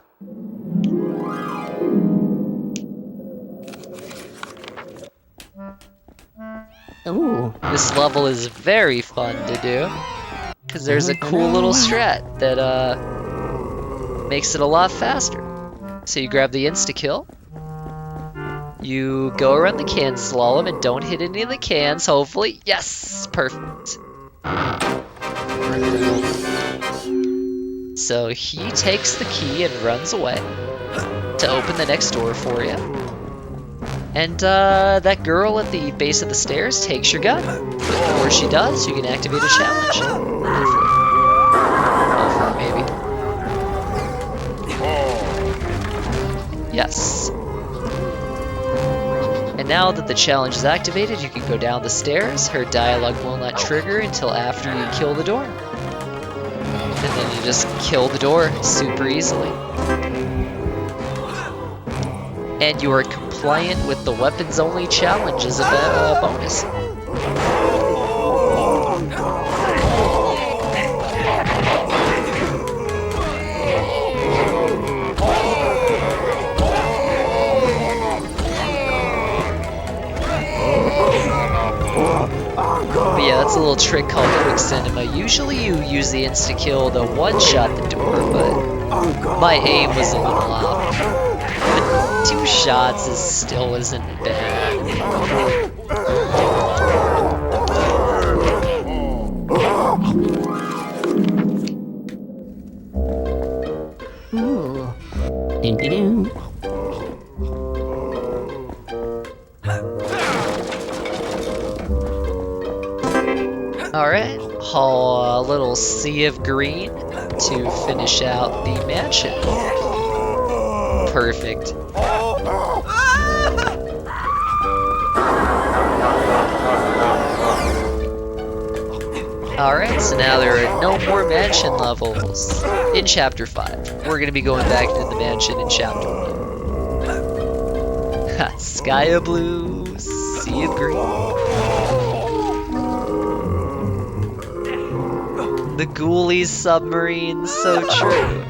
Ooh. This level is very fun to do, because there's a cool little strat that makes it a lot faster. So you grab the insta-kill, you go around the can slalom and don't hit any of the cans, hopefully. Yes! Perfect. So he takes the key and runs away to open the next door for you. And that girl at the base of the stairs takes your gun. Before she does, you can activate a challenge. Hopefully. Hopefully, maybe. Yes. And now that the challenge is activated, you can go down the stairs. Her dialogue will not trigger until after you kill the door. And then you just kill the door super easily. And you are compliant with the weapons only challenge as a bonus. But yeah, that's a little trick called quick cinema. Usually you use the insta-kill to one-shot the door, but my aim was a little off. But 2 shots still isn't bad. Ooh. Doo-doo-doo. Alright, haul a little sea of green to finish out the mansion. Perfect. Alright, so now there are no more mansion levels in Chapter 5. We're gonna be going back to the mansion in Chapter 1. Sky of blue, sea of green. The Ghoulies submarine, so true.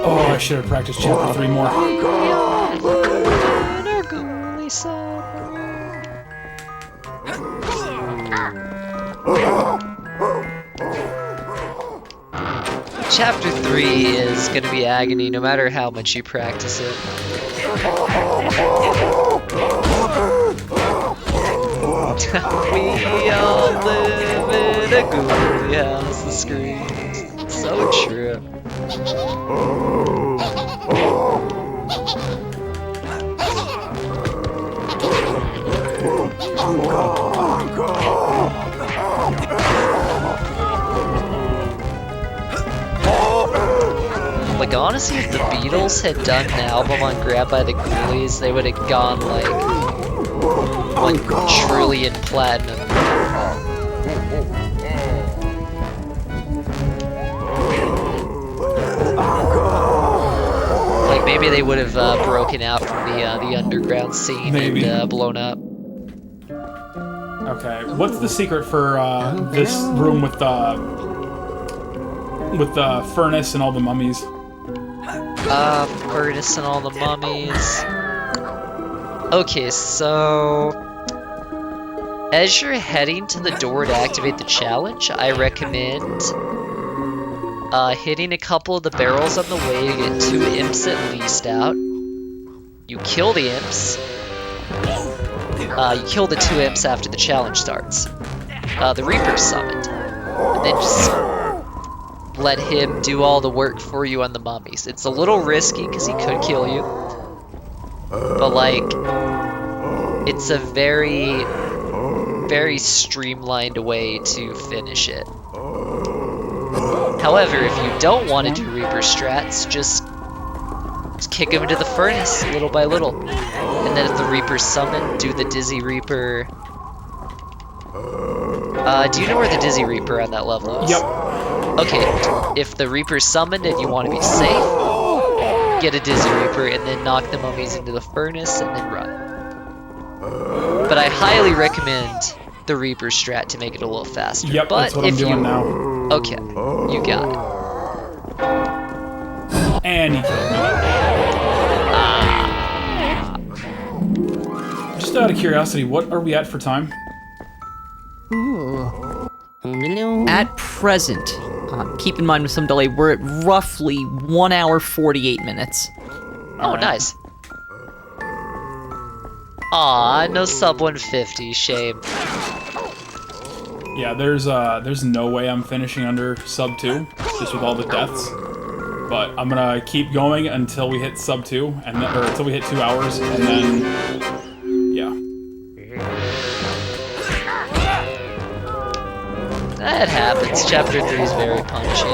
Oh, I should have practiced chapter 3 more. Ghoulie submarine. Chapter 3 is gonna be agony no matter how much you practice it. We all live in a ghoulie house, the screams. So true. Like honestly, if the Beatles had done an album on Grabbed by the Ghoulies, they would have gone like 1 trillion platinum. Like maybe they would have broken out from the underground scene and blown up. Okay, what's the secret for this room with the furnace and all the mummies? Furnace and all the mummies. Okay, so as you're heading to the door to activate the challenge, I recommend hitting a couple of the barrels on the way to get 2 imps at least out. You kill the imps. You kill the 2 imps after the challenge starts. The Reaper's summoned. And then just let him do all the work for you on the mummies. It's a little risky because he could kill you. But like, it's a very, very streamlined way to finish it. However, if you don't want to do Reaper strats, just kick him into the furnace little by little. And then if the Reaper's summoned, do the Dizzy Reaper. Do you know where the Dizzy Reaper on that level is? Yep. Okay, if the Reaper's summoned and you want to be safe, get a Dizzy Reaper and then knock the mummies into the furnace and then run. But I highly recommend the Reaper strat to make it a little faster. Yep, but that's what I'm doing now. Okay, you got it. And he killed me. Just out of curiosity, what are we at for time? Ooh. Hello. At present, keep in mind with some delay, we're at roughly 1 hour 48 minutes. Oh, nice. Aw, no sub 150, shame. Yeah, there's no way I'm finishing under sub 2, just with all the deaths. But I'm gonna keep going until we hit sub 2, and then, or until we hit 2 hours, and then, yeah. That happens. Chapter 3 is very punchy.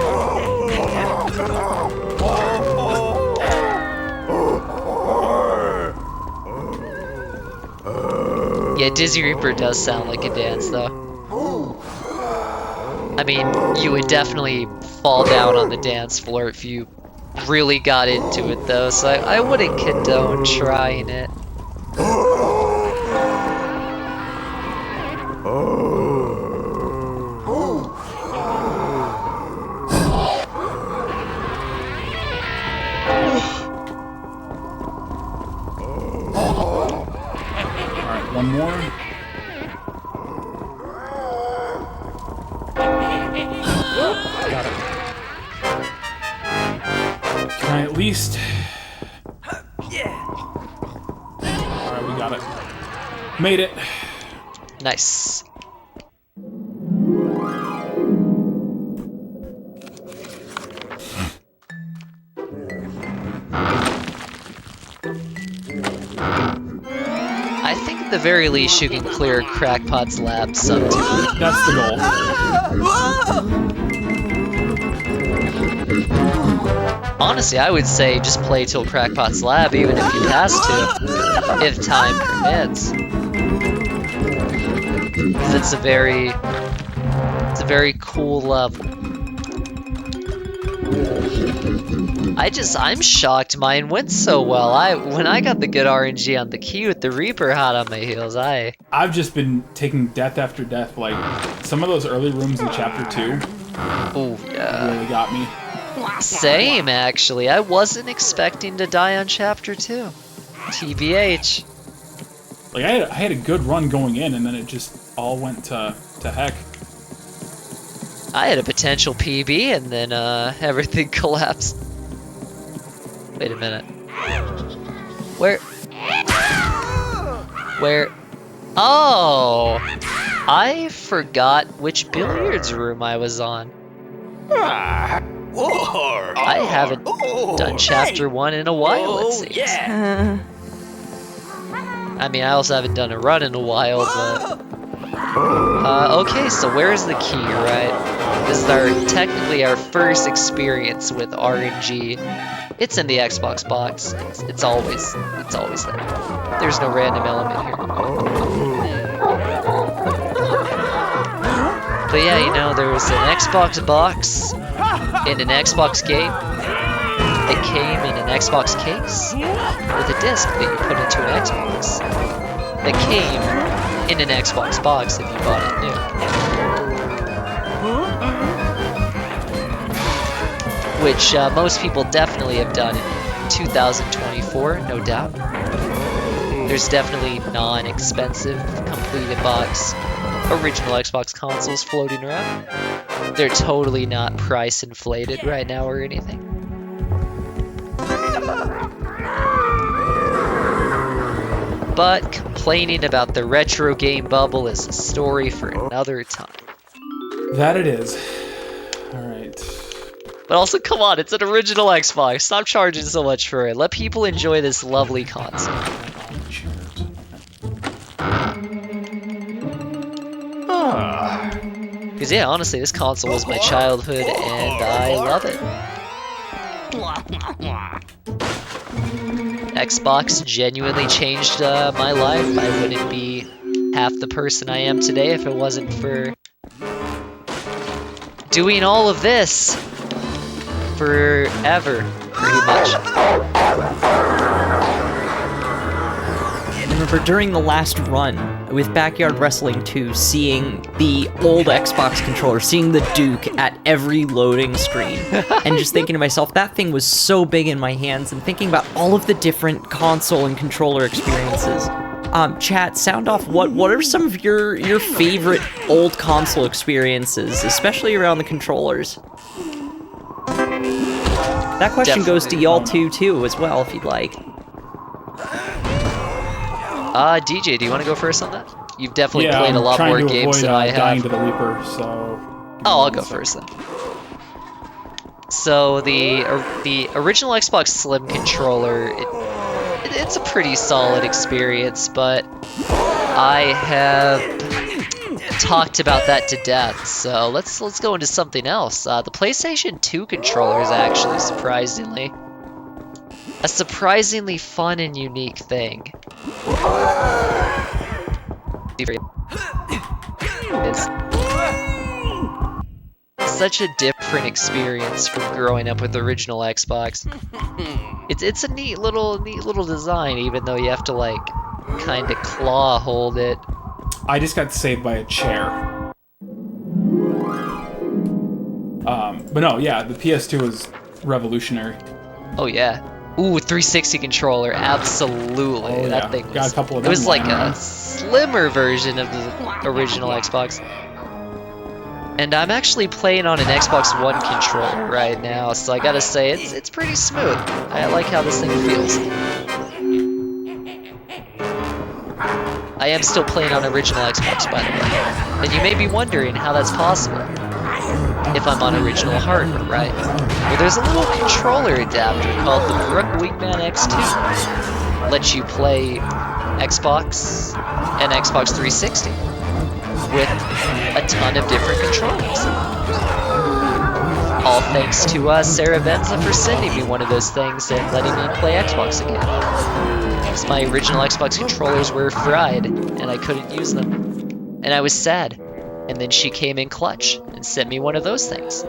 Yeah, Dizzy Reaper does sound like a dance, though. I mean, you would definitely fall down on the dance floor if you really got into it, though, so I wouldn't condone trying it. Alright, one more. Got it. Can I at least... Alright, we got it. Made it. Nice. I think at the very least you can clear Crackpot's lab sometime. That's the goal. Honestly, I would say just play till Crackpot's lab, even if you pass to, if time permits. 'Cause it's a very cool level. I'm shocked mine went so well. When I got the good RNG on the key with the Reaper hot on my heels, I've just been taking death after death. Like, some of those early rooms in Chapter 2 oh yeah. really got me. Same, actually. I wasn't expecting to die on Chapter 2. TBH. Like, I had a good run going in, and then it just all went to heck. I had a potential PB, and then everything collapsed. Wait a minute. Where? Oh! I forgot which billiards room I was on. I haven't done Chapter 1 in a while, it seems. I mean, I also haven't done a run in a while, but... okay, so where's the key, right? This is technically our first experience with RNG. It's in the Xbox box. It's always there. There's no random element here. But yeah, you know, there was an Xbox box in an Xbox game. It came in an Xbox case with a disc that you put into an Xbox. That came in an Xbox box if you bought it new. Which most people definitely have done in 2024, no doubt. There's definitely non-expensive, completed box, original Xbox consoles floating around. They're totally not price inflated right now or anything. But complaining about the retro game bubble is a story for another time. That it is. Alright. But also, come on, it's an original Xbox. Stop charging so much for it. Let people enjoy this lovely console. Because yeah, honestly, this console was my childhood and I love it. Xbox genuinely changed my life. I wouldn't be half the person I am today if it wasn't for doing all of this forever, pretty much. remember during the last run with Backyard Wrestling 2, seeing the old Xbox controller, seeing the Duke at every loading screen, and just thinking to myself, that thing was so big in my hands, and thinking about all of the different console and controller experiences. Chat, sound off, what are some of your favorite old console experiences, especially around the controllers? That question goes to y'all too, as well, if you'd like. DJ, do you want to go first on that? You've definitely played a lot more games than I have. Dying to the Reaper, so... Oh, I'll go first then. So the original Xbox Slim controller, it's a pretty solid experience, but I have talked about that to death. So let's go into something else. The PlayStation 2 controller is actually surprisingly a surprisingly fun and unique thing. It's such a different experience from growing up with the original Xbox. It's a neat little design, even though you have to like kind of claw hold it. I just got saved by a chair. But no, yeah, the PS2 was revolutionary. Oh yeah. Ooh, 360 controller, absolutely. Oh, that yeah. thing was, Got a couple of it was them like lying a slimmer version of the original Xbox. And I'm actually playing on an Xbox One controller right now, so I gotta say, it's pretty smooth. I like how this thing feels. I am still playing on original Xbox, by the way. And you may be wondering how that's possible. If I'm on original hardware, right? Well, there's a little controller adapter called the Brook Wingman X2. Lets you play Xbox and Xbox 360 with a ton of different controllers. All thanks to Sarah Benza for sending me one of those things and letting me play Xbox again. Because my original Xbox controllers were fried and I couldn't use them. And I was sad. And then she came in clutch and sent me one of those things.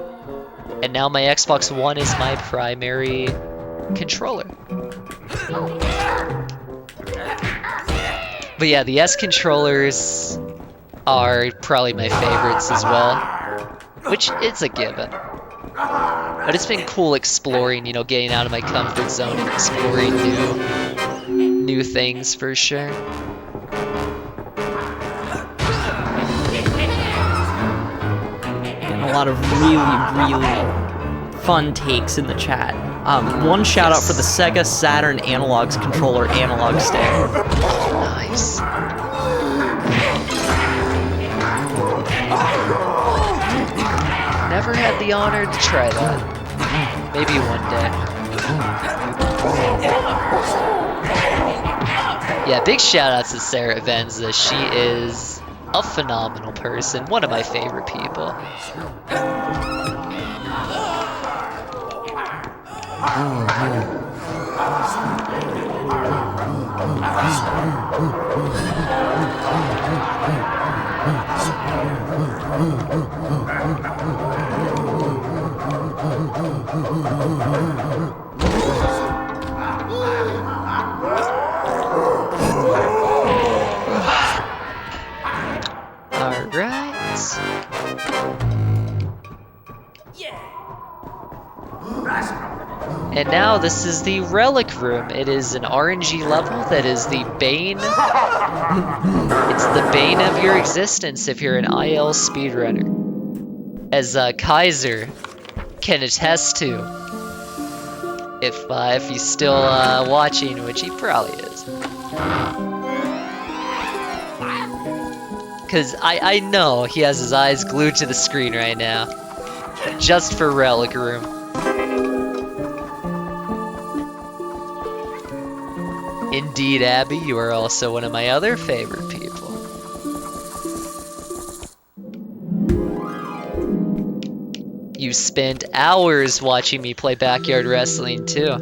And now my Xbox One is my primary controller. But yeah, the S controllers are probably my favorites as well, which it's a given. But it's been cool exploring, you know, getting out of my comfort zone and exploring new things for sure. A lot of really fun takes in the chat. One shout out for the Sega Saturn Analogs controller analog stick. Nice. Never had the honor to try that. Maybe one day. Yeah, big shout outs to Sarah Venza. She is a phenomenal person, one of my favorite people. And now this is the Relic Room. It is an RNG level that is the bane. It's the bane of your existence if you're an IL speedrunner. As Kaiser can attest to. If he's still watching, which he probably is. Because I know he has his eyes glued to the screen right now. Just for Relic Room. Indeed, Abby, you are also one of my other favorite people. You spent hours watching me play Backyard Wrestling, too.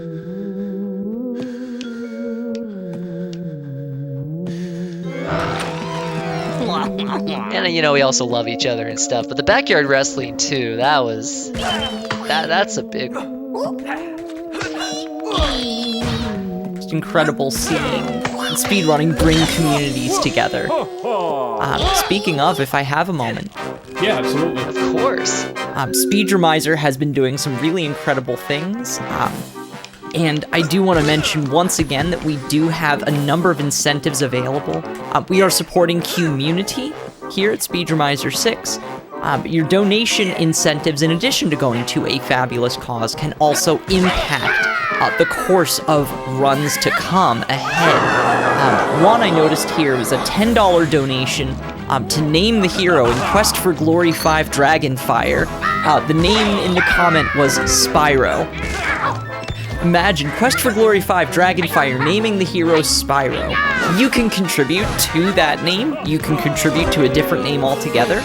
And, you know, we also love each other and stuff, but the Backyard Wrestling 2, that's a big one. Incredible seeing speedrunning bring communities together. Speaking of, if I have a moment, Yeah, absolutely. Of course. Speedromizer has been doing some really incredible things. And I do want to mention once again that we do have a number of incentives available. We are supporting QMUNITY here at Speedromizer 6. Your donation incentives, in addition to going to a fabulous cause, can also impact the course of runs to come ahead. One I noticed here was a $10 donation to name the hero in Quest for Glory 5 Dragonfire. The name in the comment was Spyro. Imagine Quest for Glory 5 Dragonfire naming the hero Spyro. You can contribute to that name. You can contribute to a different name altogether.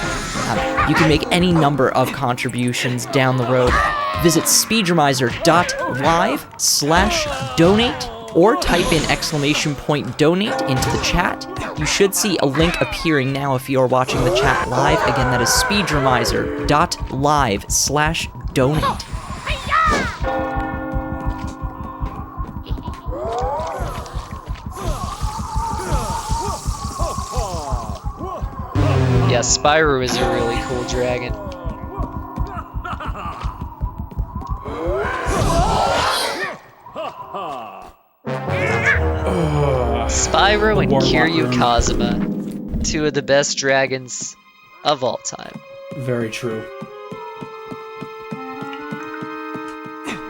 You can make any number of contributions down the road. Visit speedromizer.live/donate or type in !donate into the chat. You should see a link appearing now if you're watching the chat live. Again, that is speedromizer.live/donate. Yeah, Spyro is a really cool dragon. Spyro and Kiryu Kazuma, two of the best dragons of all time. Very true.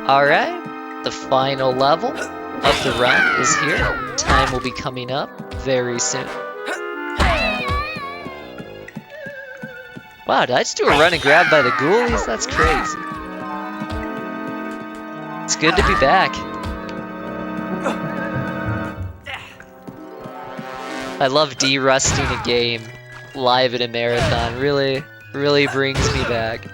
Alright, the final level of the run is here. Time will be coming up very soon. Wow, did I just do a run and grab by the Ghoulies? That's crazy. It's good to be back. I love de-rusting a game live at a marathon. Really brings me back.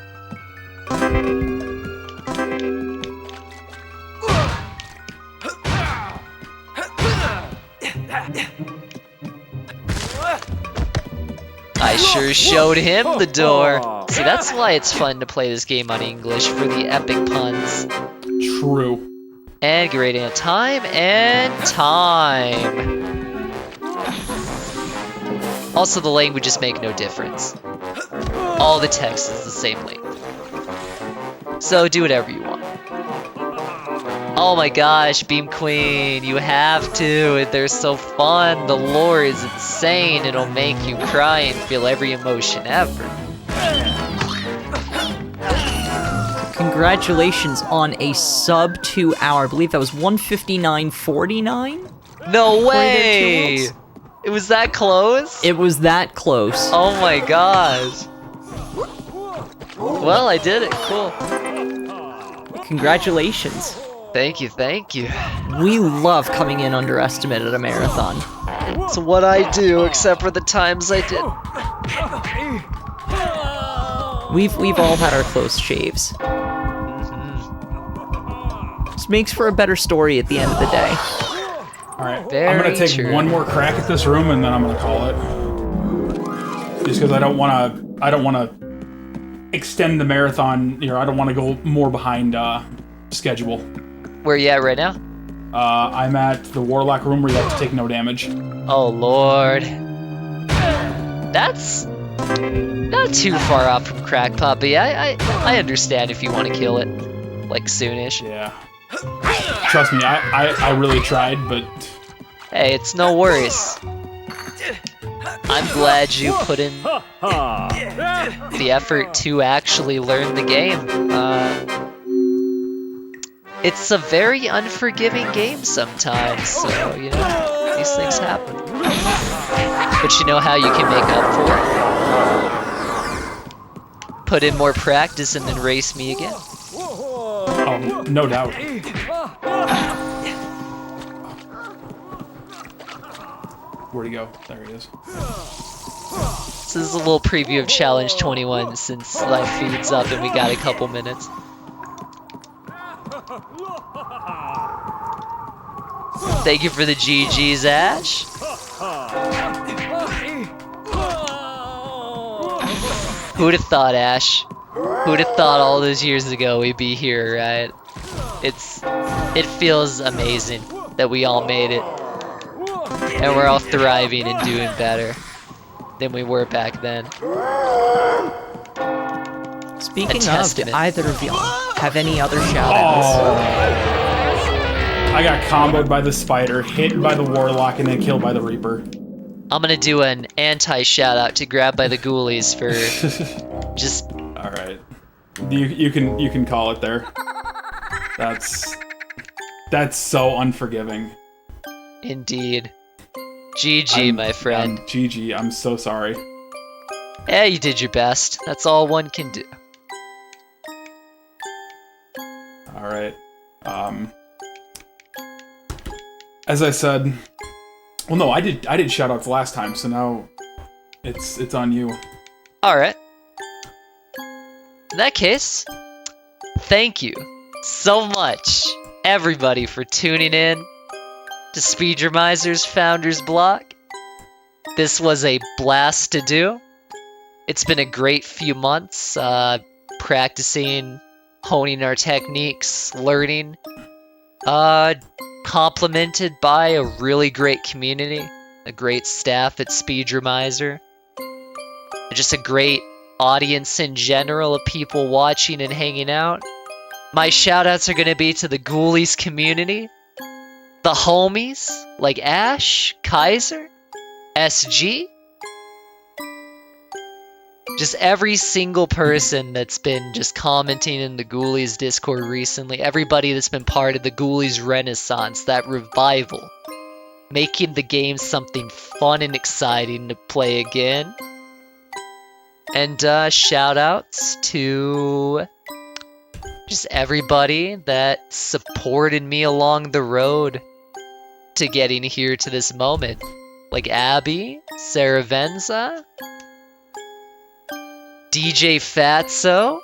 I sure showed him the door. See, that's why it's fun to play this game on English, for the epic puns. True. And grading a time and time. Also, the languages make no difference. All the text is the same length. So do whatever you want. Oh my gosh, Beam Queen, you have to. They're so fun. The lore is insane. It'll make you cry and feel every emotion ever. Congratulations on a sub 2 hour. I believe that was 1:59:49. No way! It was that close? It was that close. Oh my gosh. Well, I did it. Cool. Congratulations. Thank you, thank you. We love coming in underestimate at a marathon. It's what I do, except for the times I did. We've all had our close shaves. Just makes for a better story at the end of the day. Alright, I'm Very gonna take true. one more crack at this room and then I'm gonna call it. Just because I don't wanna extend the marathon, you know, I don't wanna go more behind schedule. Where you at right now? I'm at the Warlock room where you have to take no damage. Oh lord. That's not too far off from Crackpot, but yeah, I understand if you want to kill it. Like soonish. Yeah. Trust me, I really tried, but... Hey, it's no worries. I'm glad you put in the effort to actually learn the game. It's a very unforgiving game sometimes, so, you know, these things happen. But you know how you can make up for it? Put in more practice and then race me again. Oh, no doubt. Where'd he go? There he is. This is a little preview of Challenge 21 since live feed's up and we got a couple minutes. Thank you for the GG's, Ash. Who'd have thought, Ash? Who'd have thought all those years ago we'd be here, right? It feels amazing that we all made it. And we're all thriving and doing better than we were back then. Speaking of, do testament. either of y'all have any other shout-outs? I got comboed by the spider, hit by the warlock, and then killed by the reaper. I'm gonna do an anti-shout out to Grab by the Ghoulies for just... All right, you can call it there. That's so unforgiving. Indeed. GG, my friend. GG, I'm so sorry. Yeah, you did your best. That's all one can do. All right. As I said, well, no, I did shout outs last time, so now it's on you. All right. In that case, thank you so much, everybody, for tuning in to Speedromizer's Founders Block. This was a blast to do. It's been a great few months, practicing, honing our techniques, learning, complemented by a really great community, a great staff at Speedromizer, just a great audience in general of people watching and hanging out. My shoutouts are going to be to the Ghoulies community, the homies like Ash, Kaiser, SG, just every single person that's been just commenting in the Ghoulies Discord recently, everybody that's been part of the Ghoulies Renaissance, that revival, making the game something fun and exciting to play again. And shout outs to just everybody that supported me along the road to getting here to this moment. Like Abby, Sarah Venza, DJ Phatzo,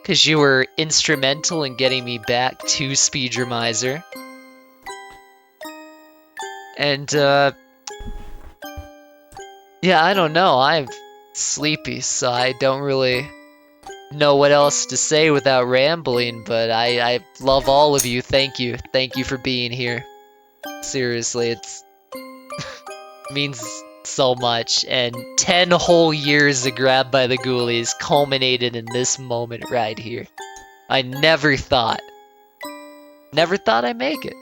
because you were instrumental in getting me back to Speedromizer. And, yeah, I don't know, I'm sleepy, so I don't really know what else to say without rambling, but I love all of you. Thank you. Thank you for being here. Seriously, it's means so much, and 10 whole years of Grab by the Ghoulies culminated in this moment right here. I never thought I'd make it.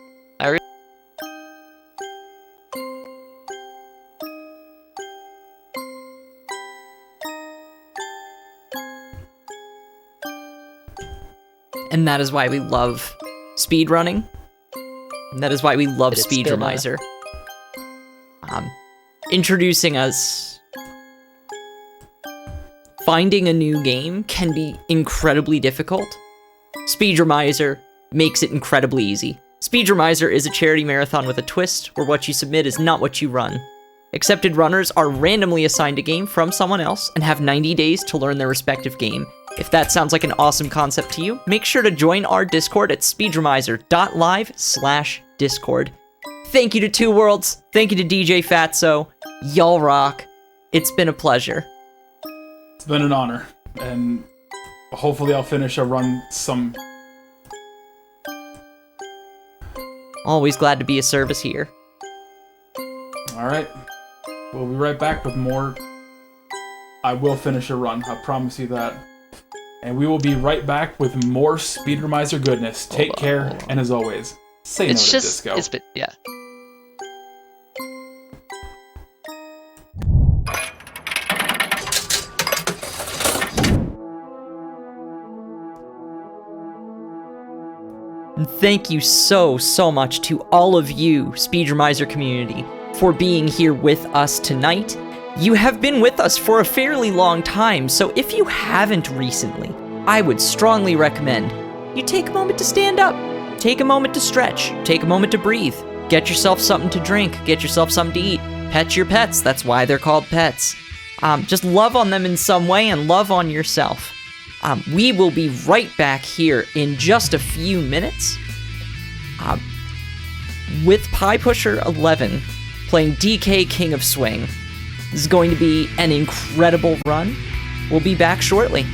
And that is why we love speedrunning. And that is why we love Speedromizer. Introducing us. Finding a new game can be incredibly difficult. Speedromizer makes it incredibly easy. Speedromizer is a charity marathon with a twist, where what you submit is not what you run. Accepted runners are randomly assigned a game from someone else and have 90 days to learn their respective game. If that sounds like an awesome concept to you, make sure to join our Discord at speedromizer.live/Discord. Thank you to TwoWorlds. Thank you to DJ Phatzo. Y'all rock. It's been a pleasure. It's been an honor, and hopefully I'll finish a run some. Always glad to be of service here. All right, we'll be right back with more. I will finish a run, I promise you that. And we will be right back with more Speedromizer goodness. Take care, and as always, say no to disco. It's been, yeah. And thank you so much to all of you, Speedromizer community, for being here with us tonight. You have been with us for a fairly long time, so if you haven't recently, I would strongly recommend you take a moment to stand up, take a moment to stretch, take a moment to breathe, get yourself something to drink, get yourself something to eat, pet your pets, that's why they're called pets. Just love on them in some way and love on yourself. We will be right back here in just a few minutes with Pie Pusher 11 playing DK King of Swing. This is going to be an incredible run. We'll be back shortly.